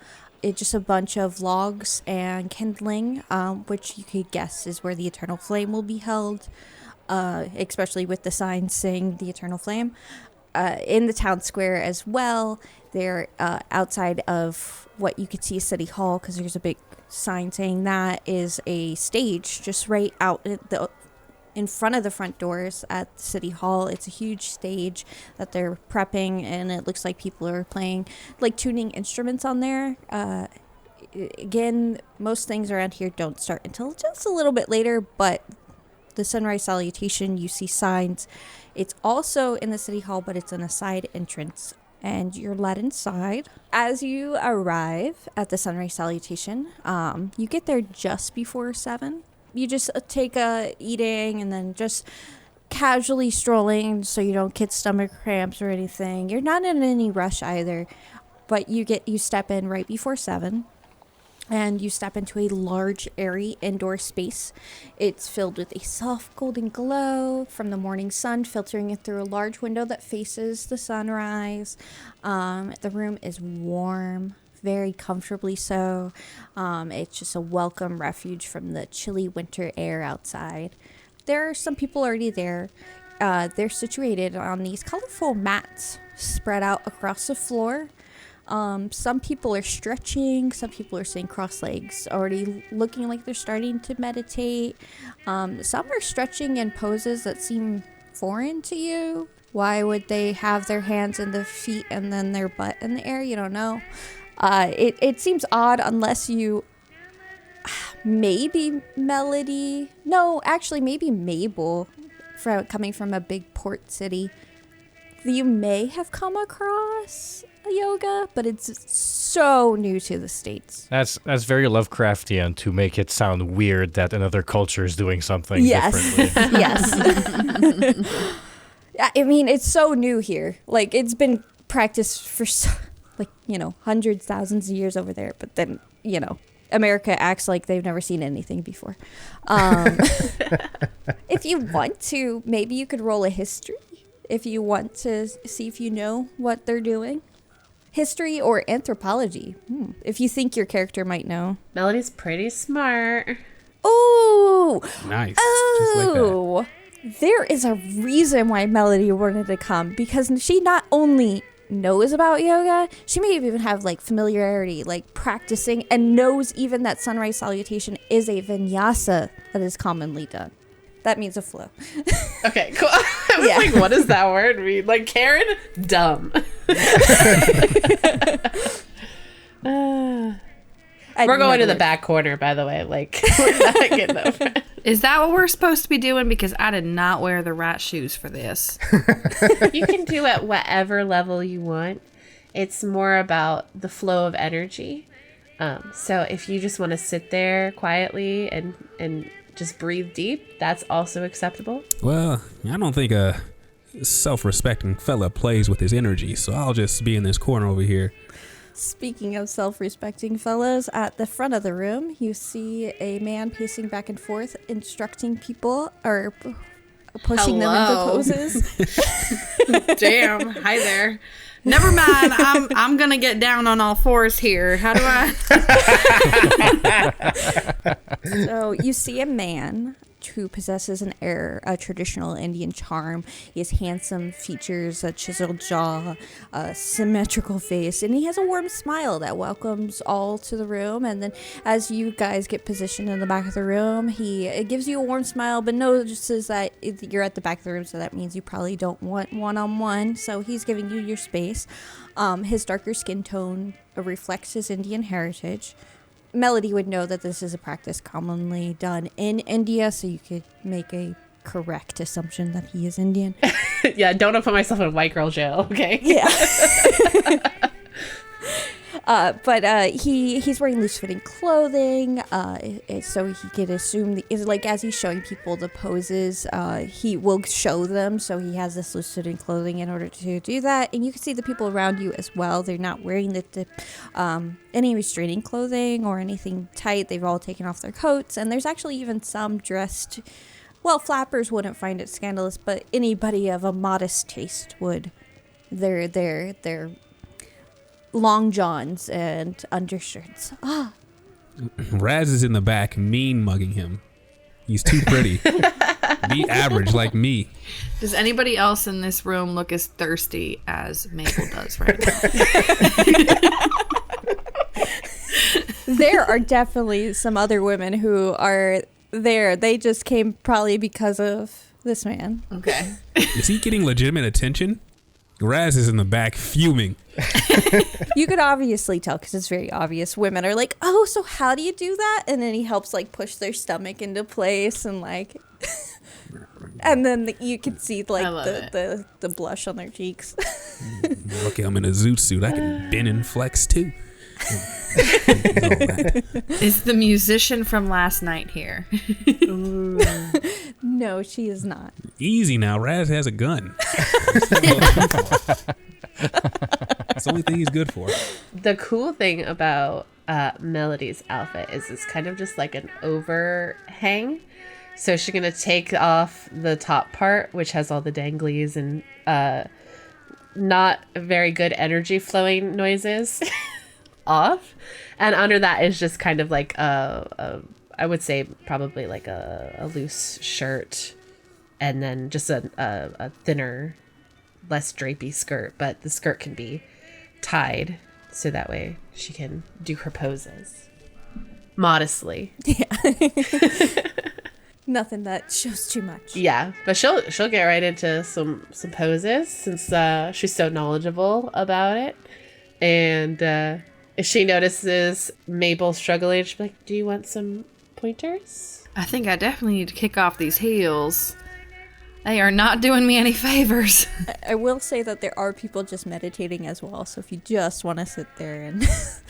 [SPEAKER 6] It's just a bunch of logs and kindling, which you could guess is where the Eternal Flame will be held, especially with the sign saying the Eternal Flame. In the town square as well, they're outside of what you could see as City Hall, because there's a big sign saying that, is a stage just right out in front of the front doors at City Hall. It's a huge stage that they're prepping, and it looks like people are playing, like tuning instruments on there. Again, most things around here don't start until just a little bit later, but the sunrise salutation, you see signs. It's also in the City Hall, but it's in a side entrance, and you're led inside. As you arrive at the sunrise salutation, you get there just before 7. You just take a eating and then just casually strolling so you don't get stomach cramps or anything. You're not in any rush either, but you step in right before 7, and you step into a large, airy indoor space. It's filled with a soft golden glow from the morning sun filtering in through a large window that faces the sunrise. The room is warm, very comfortably so. It's just a welcome refuge from the chilly winter air outside. There are some people already there. They're situated on these colorful mats spread out across the floor. Some people are stretching, some people are sitting cross legs, already looking like they're starting to meditate. Some are stretching in poses that seem foreign to you. Why would they have their hands in the feet and then their butt in the air? You don't know. It seems odd unless you... Maybe Melody... No, actually, maybe Mabel, coming from a big port city. You may have come across yoga, but it's so new to the States.
[SPEAKER 4] That's very Lovecraftian to make it sound weird that another culture is doing something differently.
[SPEAKER 6] Yes. I mean, it's so new here. Like, it's been practiced for hundreds, thousands of years over there, but then, America acts like they've never seen anything before. If you want to, maybe you could roll a history if you want to see if you know what they're doing. History or anthropology, if you think your character might know.
[SPEAKER 3] Melody's pretty smart.
[SPEAKER 6] Oh,
[SPEAKER 5] Nice.
[SPEAKER 6] oh,
[SPEAKER 5] Just like that.
[SPEAKER 6] there is a reason why Melody wanted to come, because she not only knows about yoga, she may even have familiarity, practicing, and knows even that sunrise salutation is a vinyasa that is commonly done. That means a flow.
[SPEAKER 3] Okay, cool. I was like, what does that word mean? Like, Karen? Dumb. We're going to the back corner, by the way. We're not getting over.
[SPEAKER 2] Is that what we're supposed to be doing? Because I did not wear the rat shoes for this.
[SPEAKER 3] You can do it whatever level you want. It's more about the flow of energy. So if you just want to sit there quietly and just breathe deep, that's also acceptable.
[SPEAKER 5] Well, I don't think a self-respecting fella plays with his energy, so I'll just be in this corner over here.
[SPEAKER 6] Speaking of self-respecting fellows, at the front of the room, you see a man pacing back and forth, instructing people or pushing them into poses.
[SPEAKER 2] Damn. Hi there. Never mind. I'm gonna get down on all fours here. How do I?
[SPEAKER 6] So you see a man who possesses a traditional Indian charm. He has handsome features, a chiseled jaw, a symmetrical face, and he has a warm smile that welcomes all to the room. And then as you guys get positioned in the back of the room, he gives you a warm smile, but notices that you're at the back of the room, so that means you probably don't want one-on-one, so he's giving you your space. His darker skin tone reflects his Indian heritage. Melody would know that this is a practice commonly done in India, so you could make a correct assumption that he is Indian.
[SPEAKER 3] Yeah, don't want to put myself in white girl jail, okay?
[SPEAKER 6] Yeah. But he's wearing loose-fitting clothing, so he could assume, as he's showing people the poses, he will show them, so he has this loose-fitting clothing in order to do that. And you can see the people around you as well. They're not wearing any restraining clothing or anything tight. They've all taken off their coats, and there's actually even some dressed... Well, flappers wouldn't find it scandalous, but anybody of a modest taste would. They're long johns and undershirts.
[SPEAKER 5] Razz is in the back, mean mugging him. He's too pretty. Be average like me.
[SPEAKER 2] Does anybody else in this room look as thirsty as Mabel does right now?
[SPEAKER 6] There are definitely some other women who are there. They just came probably because of this man.
[SPEAKER 2] Okay.
[SPEAKER 5] Is he getting legitimate attention? Razz is in the back fuming.
[SPEAKER 6] You could obviously tell because it's very obvious. Women are like, oh, so how do you do that? And then he helps push their stomach into place and and then you can see the blush on their cheeks.
[SPEAKER 5] Okay, I'm in a zoot suit. I can bend and flex too.
[SPEAKER 2] Is the musician from last night here?
[SPEAKER 6] No, she is not.
[SPEAKER 5] Easy now. Razz has a gun. That's the only thing he's good for.
[SPEAKER 3] The cool thing about Melody's outfit is it's kind of just like an overhang. So she's going to take off the top part, which has all the danglies and not very good energy flowing noises off. And under that is just kind of like I would say probably like a loose shirt and then just a thinner, less drapey skirt. But the skirt can be tied so that way she can do her poses modestly.
[SPEAKER 6] Yeah. Nothing that shows too much.
[SPEAKER 3] Yeah, but she'll get right into some poses since she's so knowledgeable about it. And if she notices Mabel struggling, she'll be like, do you want some pointers?
[SPEAKER 2] I think I definitely need to kick off these heels. They are not doing me any favors.
[SPEAKER 6] I will say that there are people just meditating as well, so if you just want to sit there and...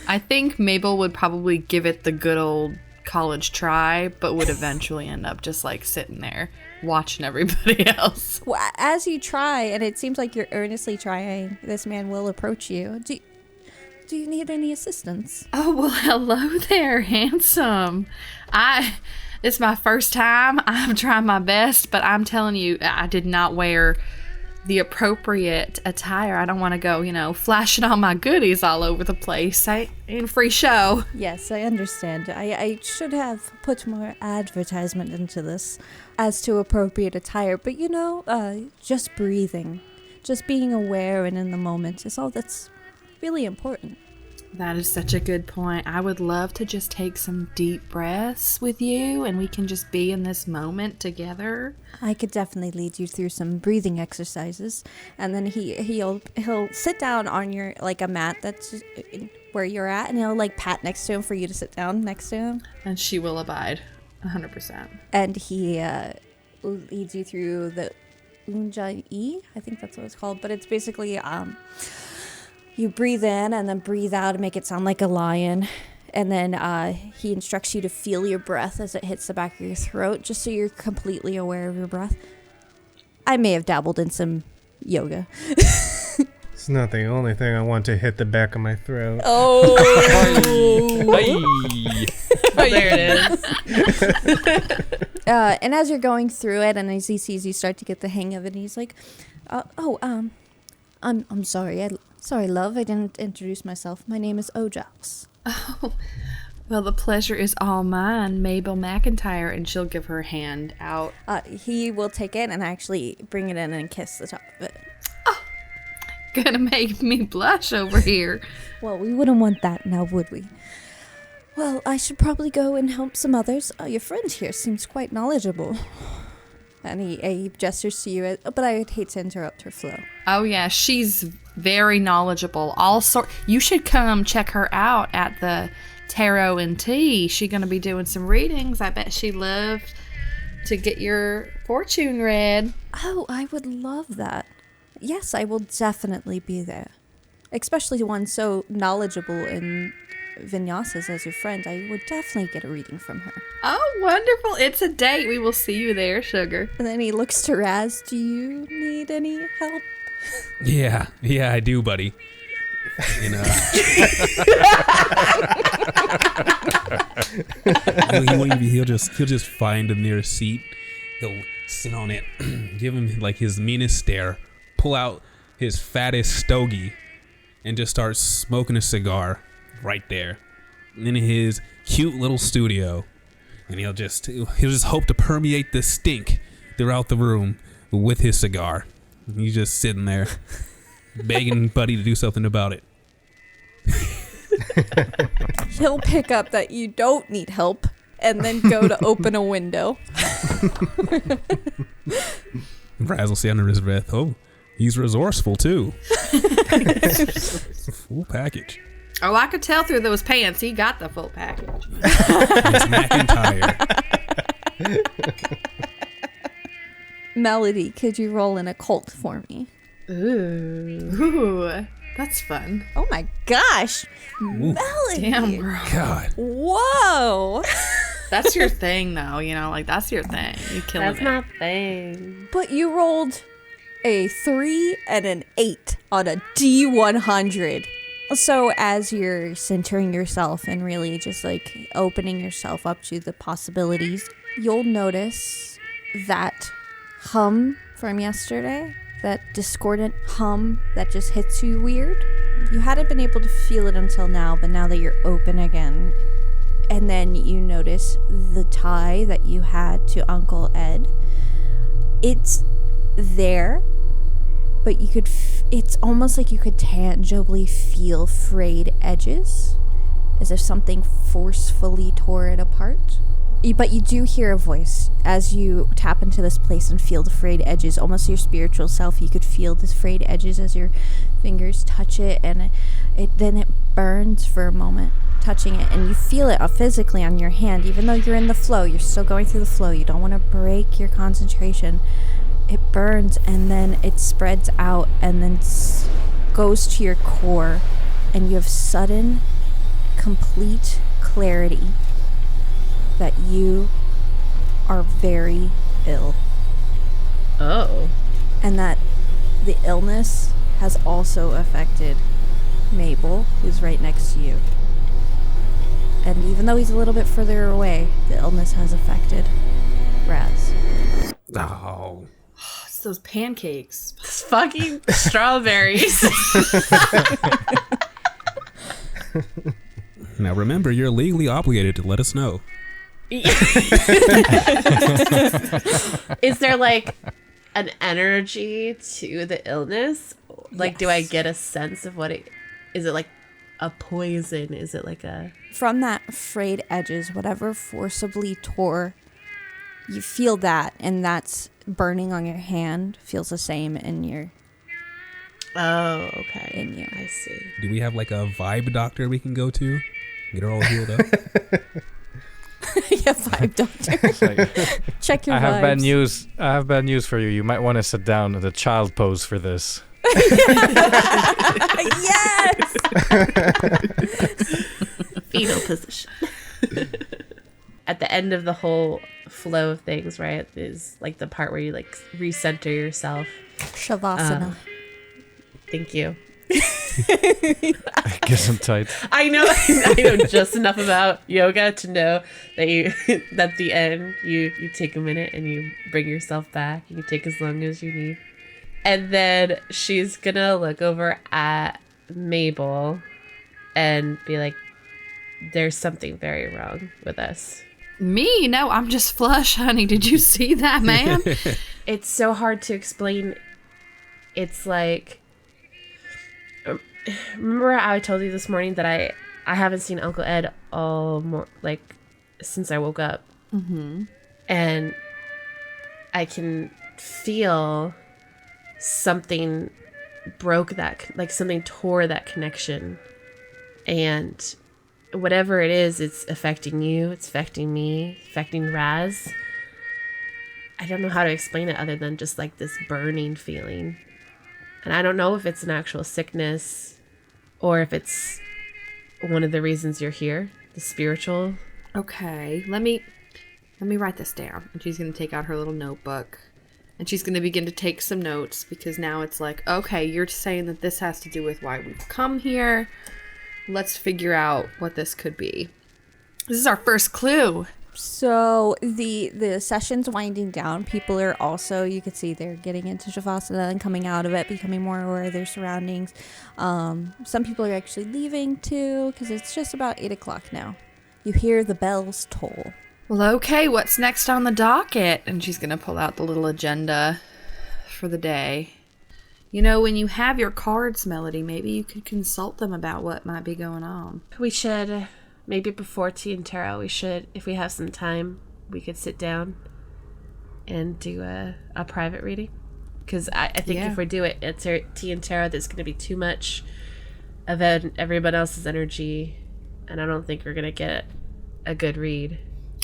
[SPEAKER 2] I think Mabel would probably give it the good old college try, but would eventually end up just sitting there watching everybody else.
[SPEAKER 6] Well, as you try, and it seems like you're earnestly trying, this man will approach you. Do you need any assistance?
[SPEAKER 2] Oh, well, hello there, handsome. It's my first time. I'm trying my best, but I'm telling you, I did not wear the appropriate attire. I don't want to go, flashing all my goodies all over the place. I ain't a free show.
[SPEAKER 6] Yes, I understand. I should have put more advertisement into this as to appropriate attire, but just breathing, just being aware and in the moment is all that's really important.
[SPEAKER 2] That is such a good point. I would love to just take some deep breaths with you and we can just be in this moment together.
[SPEAKER 6] I could definitely lead you through some breathing exercises, and then he'll sit down on your a mat that's where you're at, and he'll pat next to him for you to sit down next to him.
[SPEAKER 2] And she will abide 100%.
[SPEAKER 6] And he leads you through the Ujjayi, I think that's what it's called, but it's basically you breathe in and then breathe out and make it sound like a lion. And then he instructs you to feel your breath as it hits the back of your throat, just so you're completely aware of your breath. I may have dabbled in some yoga.
[SPEAKER 1] It's not the only thing I want to hit the back of my throat.
[SPEAKER 6] Oh!
[SPEAKER 3] There it is.
[SPEAKER 6] And as you're going through it, and as he sees you start to get the hang of it, he's like, I'm sorry. Sorry, love, I didn't introduce myself. My name is Ojals.
[SPEAKER 2] Oh, well, the pleasure is all mine, Mabel McIntyre, and she'll give her hand out.
[SPEAKER 6] He will take it and actually bring it in and kiss the top of it.
[SPEAKER 2] Oh, gonna make me blush over here.
[SPEAKER 6] Well, we wouldn't want that now, would we? Well, I should probably go and help some others. Your friend here seems quite knowledgeable. And he gestures to you, but I would hate to interrupt her flow.
[SPEAKER 2] Oh, yeah, she's very knowledgeable. You should come check her out at the tarot and tea. She gonna be doing some readings. I bet she loved to get your fortune read.
[SPEAKER 6] Oh, I would love that. Yes, I will definitely be there. Especially one so knowledgeable in vinyasas as your friend. I would definitely get a reading from her.
[SPEAKER 2] Oh, wonderful. It's a date. We will see you there, sugar.
[SPEAKER 6] And then he looks to Razz. Do you need any help?
[SPEAKER 5] Yeah, I do, buddy. You know, he'll just find a nearest seat. He'll sit on it, give him like his meanest stare, pull out his fattest stogie, and just start smoking a cigar right there in his cute little studio. And he'll just hope to permeate the stink throughout the room with his cigar. And he's just sitting there, begging Buddy to do something about it.
[SPEAKER 6] He'll pick up that you don't need help and then go to open a window.
[SPEAKER 5] Razz will say under his breath, "Oh, he's resourceful too." Full package.
[SPEAKER 2] Oh, I could tell through those pants. He got the full package.
[SPEAKER 5] It's McIntyre.
[SPEAKER 6] Melody, could you roll an occult for me?
[SPEAKER 2] Ooh, that's fun.
[SPEAKER 6] Oh my gosh. Melody.
[SPEAKER 2] Damn, girl.
[SPEAKER 5] God.
[SPEAKER 6] Whoa.
[SPEAKER 2] That's your thing, though. You know, like, that's your thing. You killing
[SPEAKER 3] That's
[SPEAKER 2] it.
[SPEAKER 3] my thing.
[SPEAKER 6] But you rolled a 3 and an 8 on a D100. So as you're centering yourself and really just like opening yourself up to the possibilities, you'll notice that hum from yesterday, that discordant hum that just hits you weird. You hadn't been able to feel it until now, but now that you're open again, and then you notice the tie that you had to Uncle Ed. It's there, but you could it's almost like you could tangibly feel frayed edges, as if something forcefully tore it apart. But you do hear a voice as you tap into this place and feel the frayed edges. Almost your spiritual self, you could feel the frayed edges as your fingers touch it, and then it burns for a moment, touching it, and you feel it physically on your hand. Even though you're in the flow, you're still going through the flow. You don't want to break your concentration. It burns, and then it spreads out, and then goes to your core, and you have sudden, complete clarity that you are very ill.
[SPEAKER 3] Oh.
[SPEAKER 6] And that the illness has also affected Mabel, who's right next to you. And even though he's a little bit further away, the illness has affected Razz.
[SPEAKER 5] Oh.
[SPEAKER 2] It's those pancakes.
[SPEAKER 3] It's fucking strawberries.
[SPEAKER 5] Now remember, you're legally obligated to let us know.
[SPEAKER 3] Is there like an energy to the illness? Like, do I get a sense of what it is? It like a poison? Is it like a...
[SPEAKER 6] From that frayed edges, whatever forcibly tore, you feel that, and that's burning on your hand feels the same in your...
[SPEAKER 3] Oh, okay.
[SPEAKER 6] In you.
[SPEAKER 3] I see.
[SPEAKER 5] Do we have like a vibe doctor we can go to? Get her all healed up?
[SPEAKER 6] Yeah, vibe doctor. Check your
[SPEAKER 4] I have
[SPEAKER 6] vibes.
[SPEAKER 4] I have bad news for you. You might want to sit down in the child pose for this.
[SPEAKER 6] Yes!
[SPEAKER 3] Fetal position. At the end of the whole flow of things, right, is like the part where you like recenter yourself.
[SPEAKER 6] Shavasana.
[SPEAKER 3] Thank you.
[SPEAKER 4] I guess I'm tight.
[SPEAKER 3] I know just enough about yoga to know that you at the end you take a minute and you bring yourself back. You can take as long as you need. And then she's gonna look over at Mabel and be like, there's something very wrong with us.
[SPEAKER 2] Me? No, I'm just flush, honey. Did you see that, man?
[SPEAKER 3] It's so hard to explain. It's like, remember how I told you this morning that I haven't seen Uncle Ed since I woke up.
[SPEAKER 2] Mm-hmm.
[SPEAKER 3] And I can feel something broke that, like something tore that connection. And whatever it is, it's affecting you, it's affecting me, affecting Razz. I don't know how to explain it other than just like this burning feeling. And I don't know if it's an actual sickness or if it's one of the reasons you're here, the spiritual.
[SPEAKER 2] Okay, let me write this down. And she's going to take out her little notebook. And she's going to begin to take some notes because now it's like, okay, you're saying that this has to do with why we've come here. Let's figure out what this could be. This is our first clue.
[SPEAKER 6] So the session's winding down. People are also, you could see they're getting into Shavasana and coming out of it, becoming more aware of their surroundings. Some people are actually leaving too because it's just about 8 o'clock now. You hear the bells toll.
[SPEAKER 2] Well, okay, what's next on the docket? And she's going to pull out the little agenda for the day. You know, when you have your cards, Melody, maybe you could consult them about what might be going on.
[SPEAKER 3] We should, maybe before tea and tarot, we should, if we have some time, we could sit down and do a private reading. Because I think if we do it at tea and tarot, there's going to be too much of everyone else's energy. And I don't think we're going to get a good read.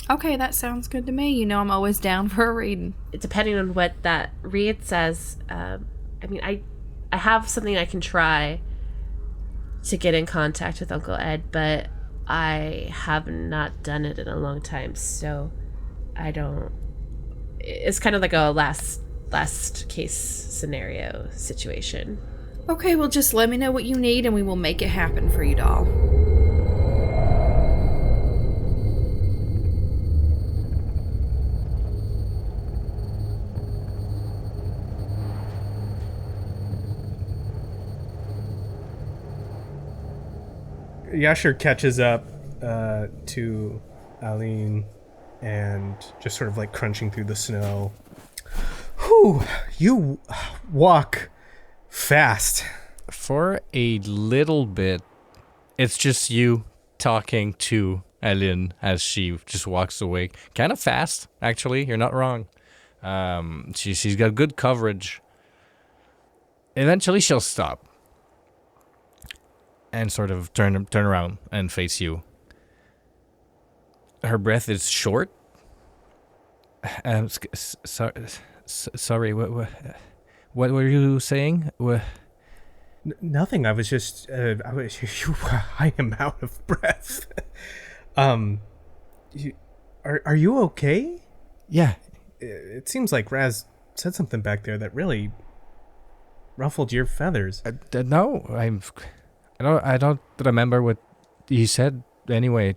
[SPEAKER 2] Okay, that sounds good to me. You know I'm always down for a reading.
[SPEAKER 3] Depending on what that read says, I have something I can try to get in contact with Uncle Ed, but I have not done it in a long time, so I don't... It's kind of like a last case scenario situation.
[SPEAKER 2] Okay, well just let me know what you need and we will make it happen for you, doll.
[SPEAKER 1] Yasher catches up to Aline and just sort of like crunching through the snow. Whew, you walk fast.
[SPEAKER 4] For a little bit, it's just you talking to Aline as she just walks away. Kind of fast, actually. You're not wrong. She's got good coverage. Eventually, she'll stop and sort of turn around and face you. Her breath is short. Sorry, what were you saying?
[SPEAKER 1] Nothing. I was just. I am out of breath. Are you okay?
[SPEAKER 4] Yeah.
[SPEAKER 1] It seems like Razz said something back there that really ruffled your feathers.
[SPEAKER 4] No, I don't remember what he said. Anyway,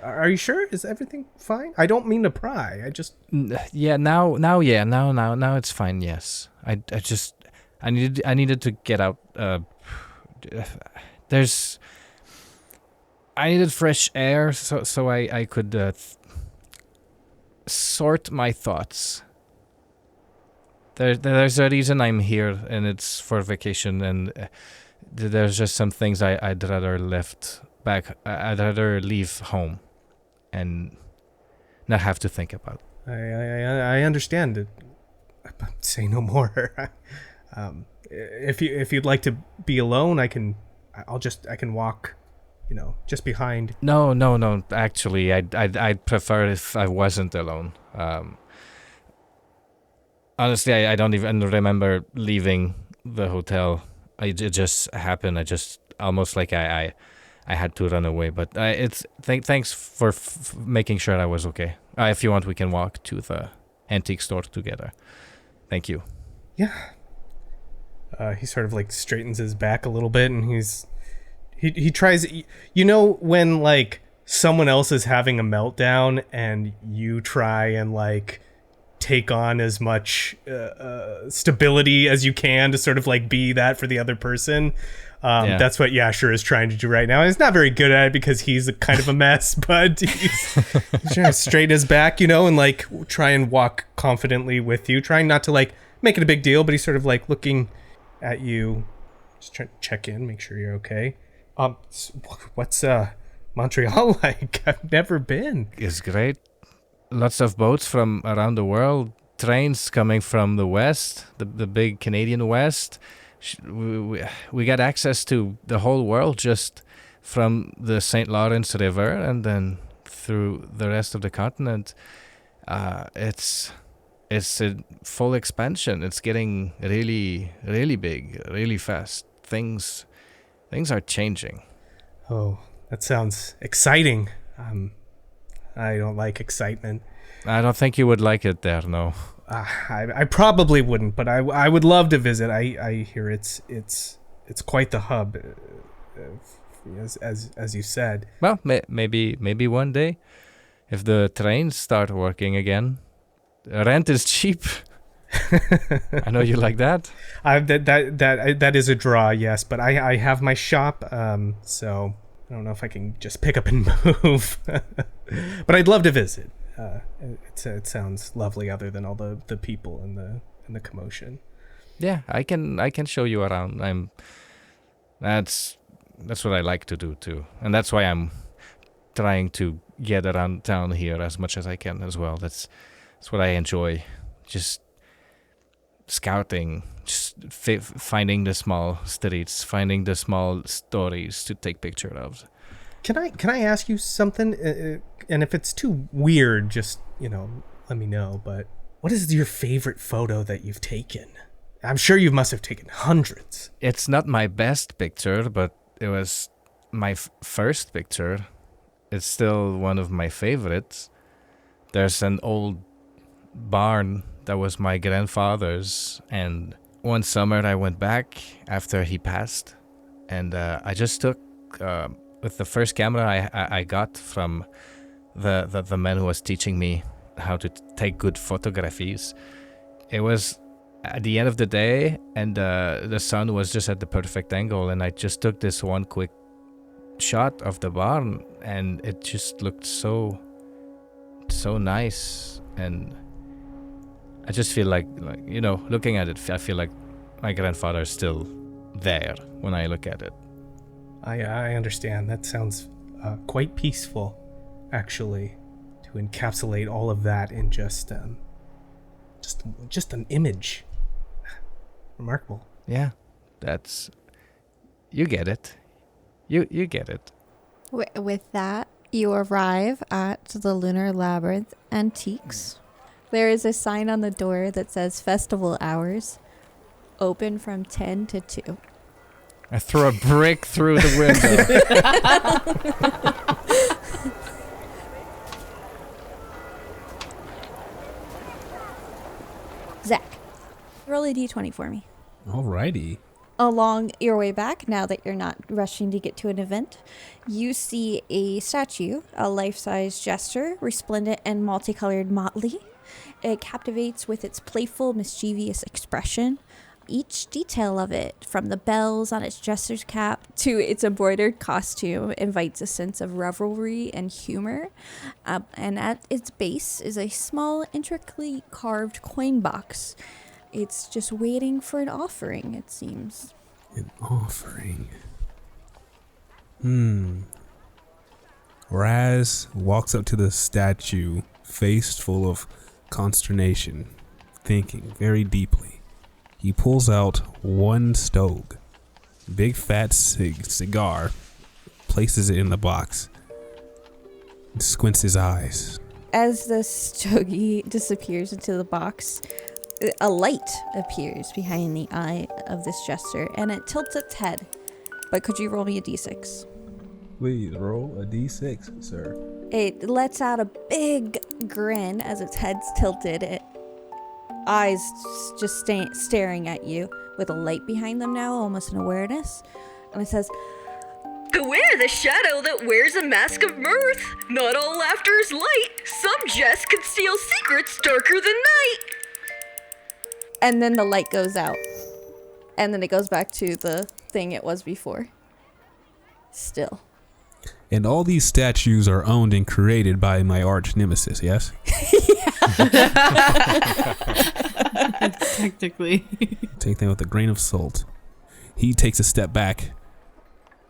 [SPEAKER 1] Are you sure? Is everything fine? I don't mean to pry. I just.
[SPEAKER 4] Yeah. Now it's fine. Yes. I needed to get out. I needed fresh air, so I could sort my thoughts. There's a reason I'm here, and it's for vacation, and there's just some things I'd rather left back. I'd rather leave home and not have to think about.
[SPEAKER 1] I understand it, but say no more. If you'd like to be alone, I can walk, just behind.
[SPEAKER 4] No. Actually, I'd prefer if I wasn't alone. Honestly, I don't even remember leaving the hotel. It just happened. I just almost like I had to run away. But thanks for making sure I was okay. If you want, we can walk to the antique store together. Thank you.
[SPEAKER 1] Yeah. He sort of like straightens his back a little bit, and he tries. When like someone else is having a meltdown, and you try and like take on as much stability as you can to sort of like be that for the other person. That's what Yasher is trying to do right now. He's not very good at it because he's kind of a mess, but he's trying to straighten his back, and like try and walk confidently with you, trying not to like make it a big deal, but he's sort of like looking at you, just trying to check in, make sure you're okay. What's Montreal like? I've never been.
[SPEAKER 4] It's great. Lots of boats from around the world, trains coming from the west, the big Canadian west. We got access to the whole world just from the St. Lawrence River and then through the rest of the continent. It's a full expansion. It's getting really, really big, really fast. Things are changing.
[SPEAKER 1] Oh, that sounds exciting. I don't like excitement.
[SPEAKER 4] I don't think you would like it there, no.
[SPEAKER 1] I probably wouldn't, but I would love to visit. I hear it's quite the hub, as you said.
[SPEAKER 4] Well, maybe one day, if the trains start working again, rent is cheap. I know you like that.
[SPEAKER 1] That is a draw, yes. But I have my shop, so I don't know if I can just pick up and move. But I'd love to visit. It sounds lovely, other than all the people and the commotion.
[SPEAKER 4] Yeah, I can show you around. That's what I like to do too, and that's why I'm trying to get around town here as much as I can as well. That's what I enjoy, just scouting, just finding the small streets, finding the small stories to take picture of.
[SPEAKER 1] Can I ask you something? And if it's too weird, just let me know. But what is your favorite photo that you've taken? I'm sure you must have taken hundreds.
[SPEAKER 4] It's not my best picture, but it was my first picture. It's still one of my favorites. There's an old barn that was my grandfather's, and one summer I went back after he passed, and I just took with the first camera I got from the man who was teaching me how to take good photographies. It was at the end of the day, and the sun was just at the perfect angle, and I just took this one quick shot of the barn, and it just looked so nice. And I just feel like looking at it, I feel like my grandfather is still there when I look at it.
[SPEAKER 1] I understand. That sounds quite peaceful, actually, to encapsulate all of that in just an image. Remarkable.
[SPEAKER 4] Yeah, you get it. You get it.
[SPEAKER 6] With that, you arrive at the Lunar Labyrinth Antiques. There is a sign on the door that says Festival Hours, open from 10 to 2.
[SPEAKER 4] I throw a brick through the window.
[SPEAKER 6] Zach, roll a d20 for me.
[SPEAKER 5] Alrighty.
[SPEAKER 6] Along your way back, now that you're not rushing to get to an event, you see a statue, a life-size jester, resplendent and multicolored motley. It captivates with its playful, mischievous expression. Each detail of it, from the bells on its jester's cap to its embroidered costume, invites a sense of revelry and humor. And at its base is a small, intricately carved coin box. It's just waiting for an offering, it seems.
[SPEAKER 5] An offering. Razz walks up to the statue, face full of consternation, thinking very deeply. He pulls out one stogie, big fat cigar, places it in the box, and squints his eyes.
[SPEAKER 6] As the stogie disappears into the box, a light appears behind the eye of this jester, and it tilts its head. But could you roll me a d6?
[SPEAKER 5] Please roll a d6, sir.
[SPEAKER 6] It lets out a big grin as its head's tilted, eyes just staring at you with a light behind them now, almost an awareness. And it says,
[SPEAKER 8] "Beware the shadow that wears a mask of mirth. Not all laughter is light. Some jest conceal secrets darker than night."
[SPEAKER 6] and then the light goes out. And then it goes back to the thing it was before. Still.
[SPEAKER 5] And all these statues are owned and created by my arch nemesis, yes?
[SPEAKER 2] Technically.
[SPEAKER 5] Take that with a grain of salt. He takes a step back.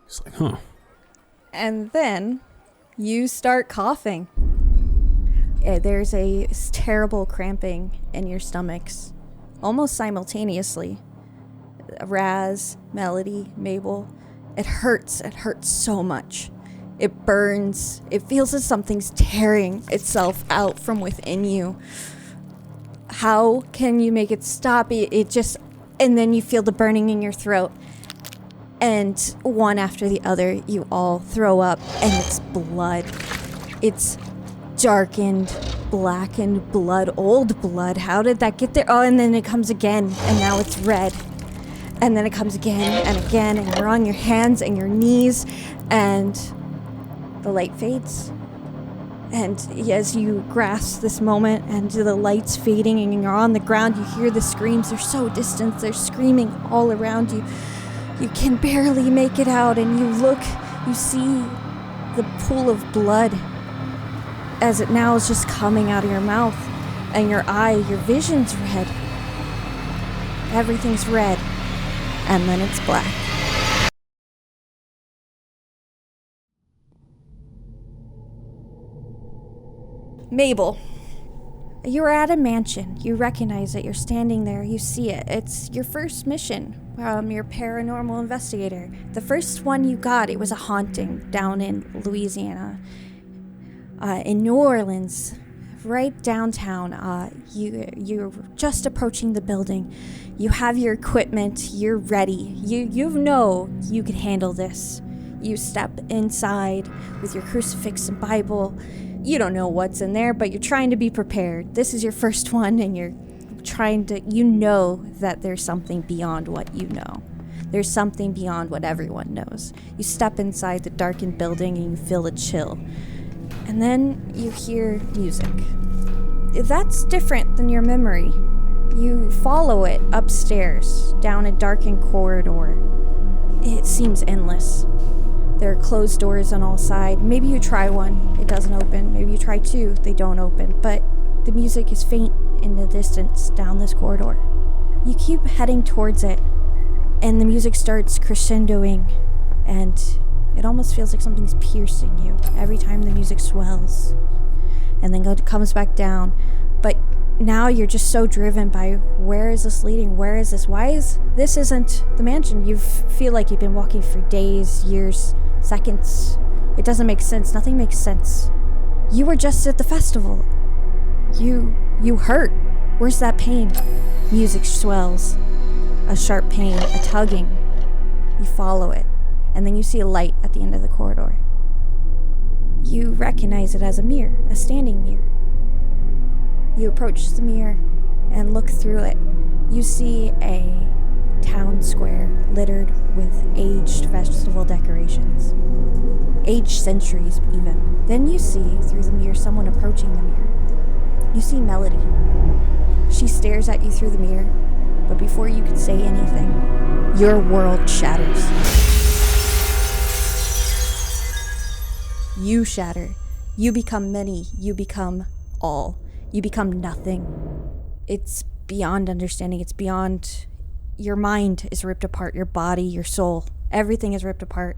[SPEAKER 5] He's like, huh.
[SPEAKER 6] And then you start coughing. There's a terrible cramping in your stomachs, almost simultaneously. Razz, Melody, Mabel, It hurts so much. It burns. It feels as something's tearing itself out from within you. How can you make it stop? It just, and then you feel the burning in your throat. And one after the other, you all throw up, and it's blood. It's darkened, blackened blood, old blood. How did that get there? Oh, and then it comes again, and now it's red. And then it comes again, and you're on your hands and your knees, and the light fades. And as you grasp this moment, and the light's fading, and you're on the ground, you hear the screams. They're so distant, they're screaming all around you. You can barely make it out, and you look, you see the pool of blood as it now is just coming out of your mouth, and your eye, your vision's red. Everything's red, and then it's black. Mabel, you're at a mansion. You recognize it. You're standing there. You see it. It's your first mission. You're a paranormal investigator. The first one you got, it was a haunting down in Louisiana. In New Orleans, right downtown. You're just approaching the building. You have your equipment. You're ready. You know you can handle this. You step inside with your crucifix and Bible. You don't know what's in there, but you're trying to be prepared. This is your first one, and you're trying to, you know that there's something beyond what you know. There's something beyond what everyone knows. You step inside the darkened building, and you feel a chill. And then you hear music. That's different than your memory. You follow it upstairs, down a darkened corridor. It seems endless. There are closed doors on all sides. Maybe you try one, it doesn't open. Maybe you try two, they don't open. But the music is faint in the distance down this corridor. You keep heading towards it, and the music starts crescendoing, and it almost feels like something's piercing you every time the music swells. And then comes back down. But now you're just so driven by, where is this leading? Where is this? Why is this isn't the mansion? You feel like you've been walking for days, years, seconds. It doesn't make sense. Nothing makes sense. You were just at the festival. You hurt. Where's that pain? Music swells. A sharp pain, a tugging. You follow it, and then you see a light at the end of the corridor. You recognize it as a mirror, a standing mirror. You approach the mirror and look through it. You see a town square littered with aged festival decorations. Aged centuries, even. Then you see, through the mirror, someone approaching the mirror. You see Melody. She stares at you through the mirror, but before you can say anything, your world shatters. You shatter. You become many. You become all. You become nothing. It's beyond understanding. It's beyond... Your mind is ripped apart. Your body, your soul. Everything is ripped apart.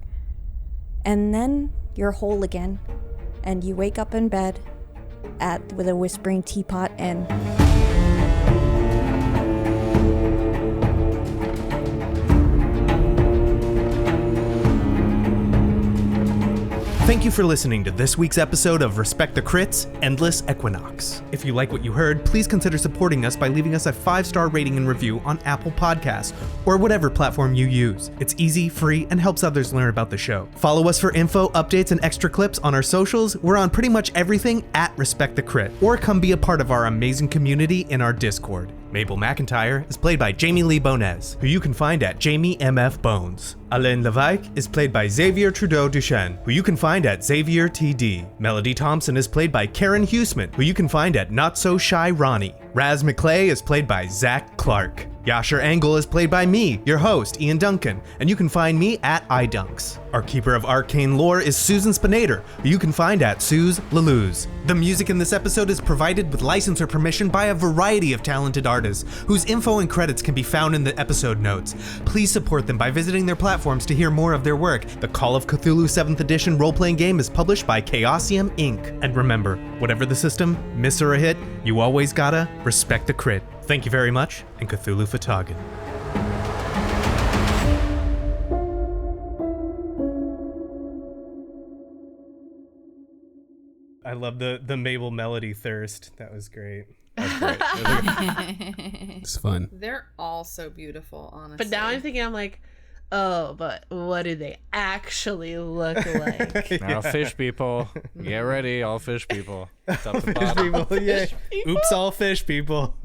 [SPEAKER 6] And then you're whole again. And you wake up in bed with a whispering teapot and...
[SPEAKER 1] Thank you for listening to this week's episode of Respect the Crits, Endless Equinox. If you like what you heard, please consider supporting us by leaving us a 5-star rating and review on Apple Podcasts or whatever platform you use. It's easy, free, and helps others learn about the show. Follow us for info, updates, and extra clips on our socials. We're on pretty much everything at Respect the Crit, or come be a part of our amazing community in our Discord. Mabel McIntyre is played by Jamie Lee-Bonés, who you can find at Jamie MF Bones. Aline Lévesque is played by Xavier Trudeau-Deschênes, who you can find at Xavier TD. Melody Thompson is played by Karen Huesman, who you can find at Not So Shy Ronnie. Razz McClay is played by Zach Clark. Yasher Angle is played by me, your host, Ian Duncan, and you can find me at iDunks. Our keeper of arcane lore is Susan Spenader, who you can find at Suze Laluz. The music in this episode is provided with license or permission by a variety of talented artists, whose info and credits can be found in the episode notes. Please support them by visiting their platforms to hear more of their work. The Call of Cthulhu 7th edition role-playing game is published by Chaosium Inc. And remember, whatever the system, miss or a hit, you always gotta respect the crit. Thank you very much, and Cthulhu Fatagan. I love the Mabel melody thirst. That was great.
[SPEAKER 5] It's fun.
[SPEAKER 2] They're all so beautiful, honestly.
[SPEAKER 3] But now I'm thinking, I'm like, oh, but what do they actually look like?
[SPEAKER 4] Now, fish people, get ready, all fish people. Top to
[SPEAKER 1] Fish
[SPEAKER 4] bottom.
[SPEAKER 1] people, yeah. Oops, all fish people.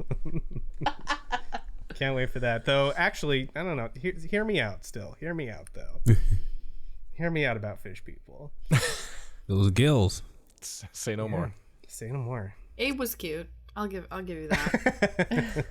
[SPEAKER 1] Can't wait for that. Though, actually, I don't know. Hear me out still. Hear me out, though. Hear me out about fish people.
[SPEAKER 5] Those gills.
[SPEAKER 4] Say no more.
[SPEAKER 1] Say no more.
[SPEAKER 2] Abe was cute. I'll give you that.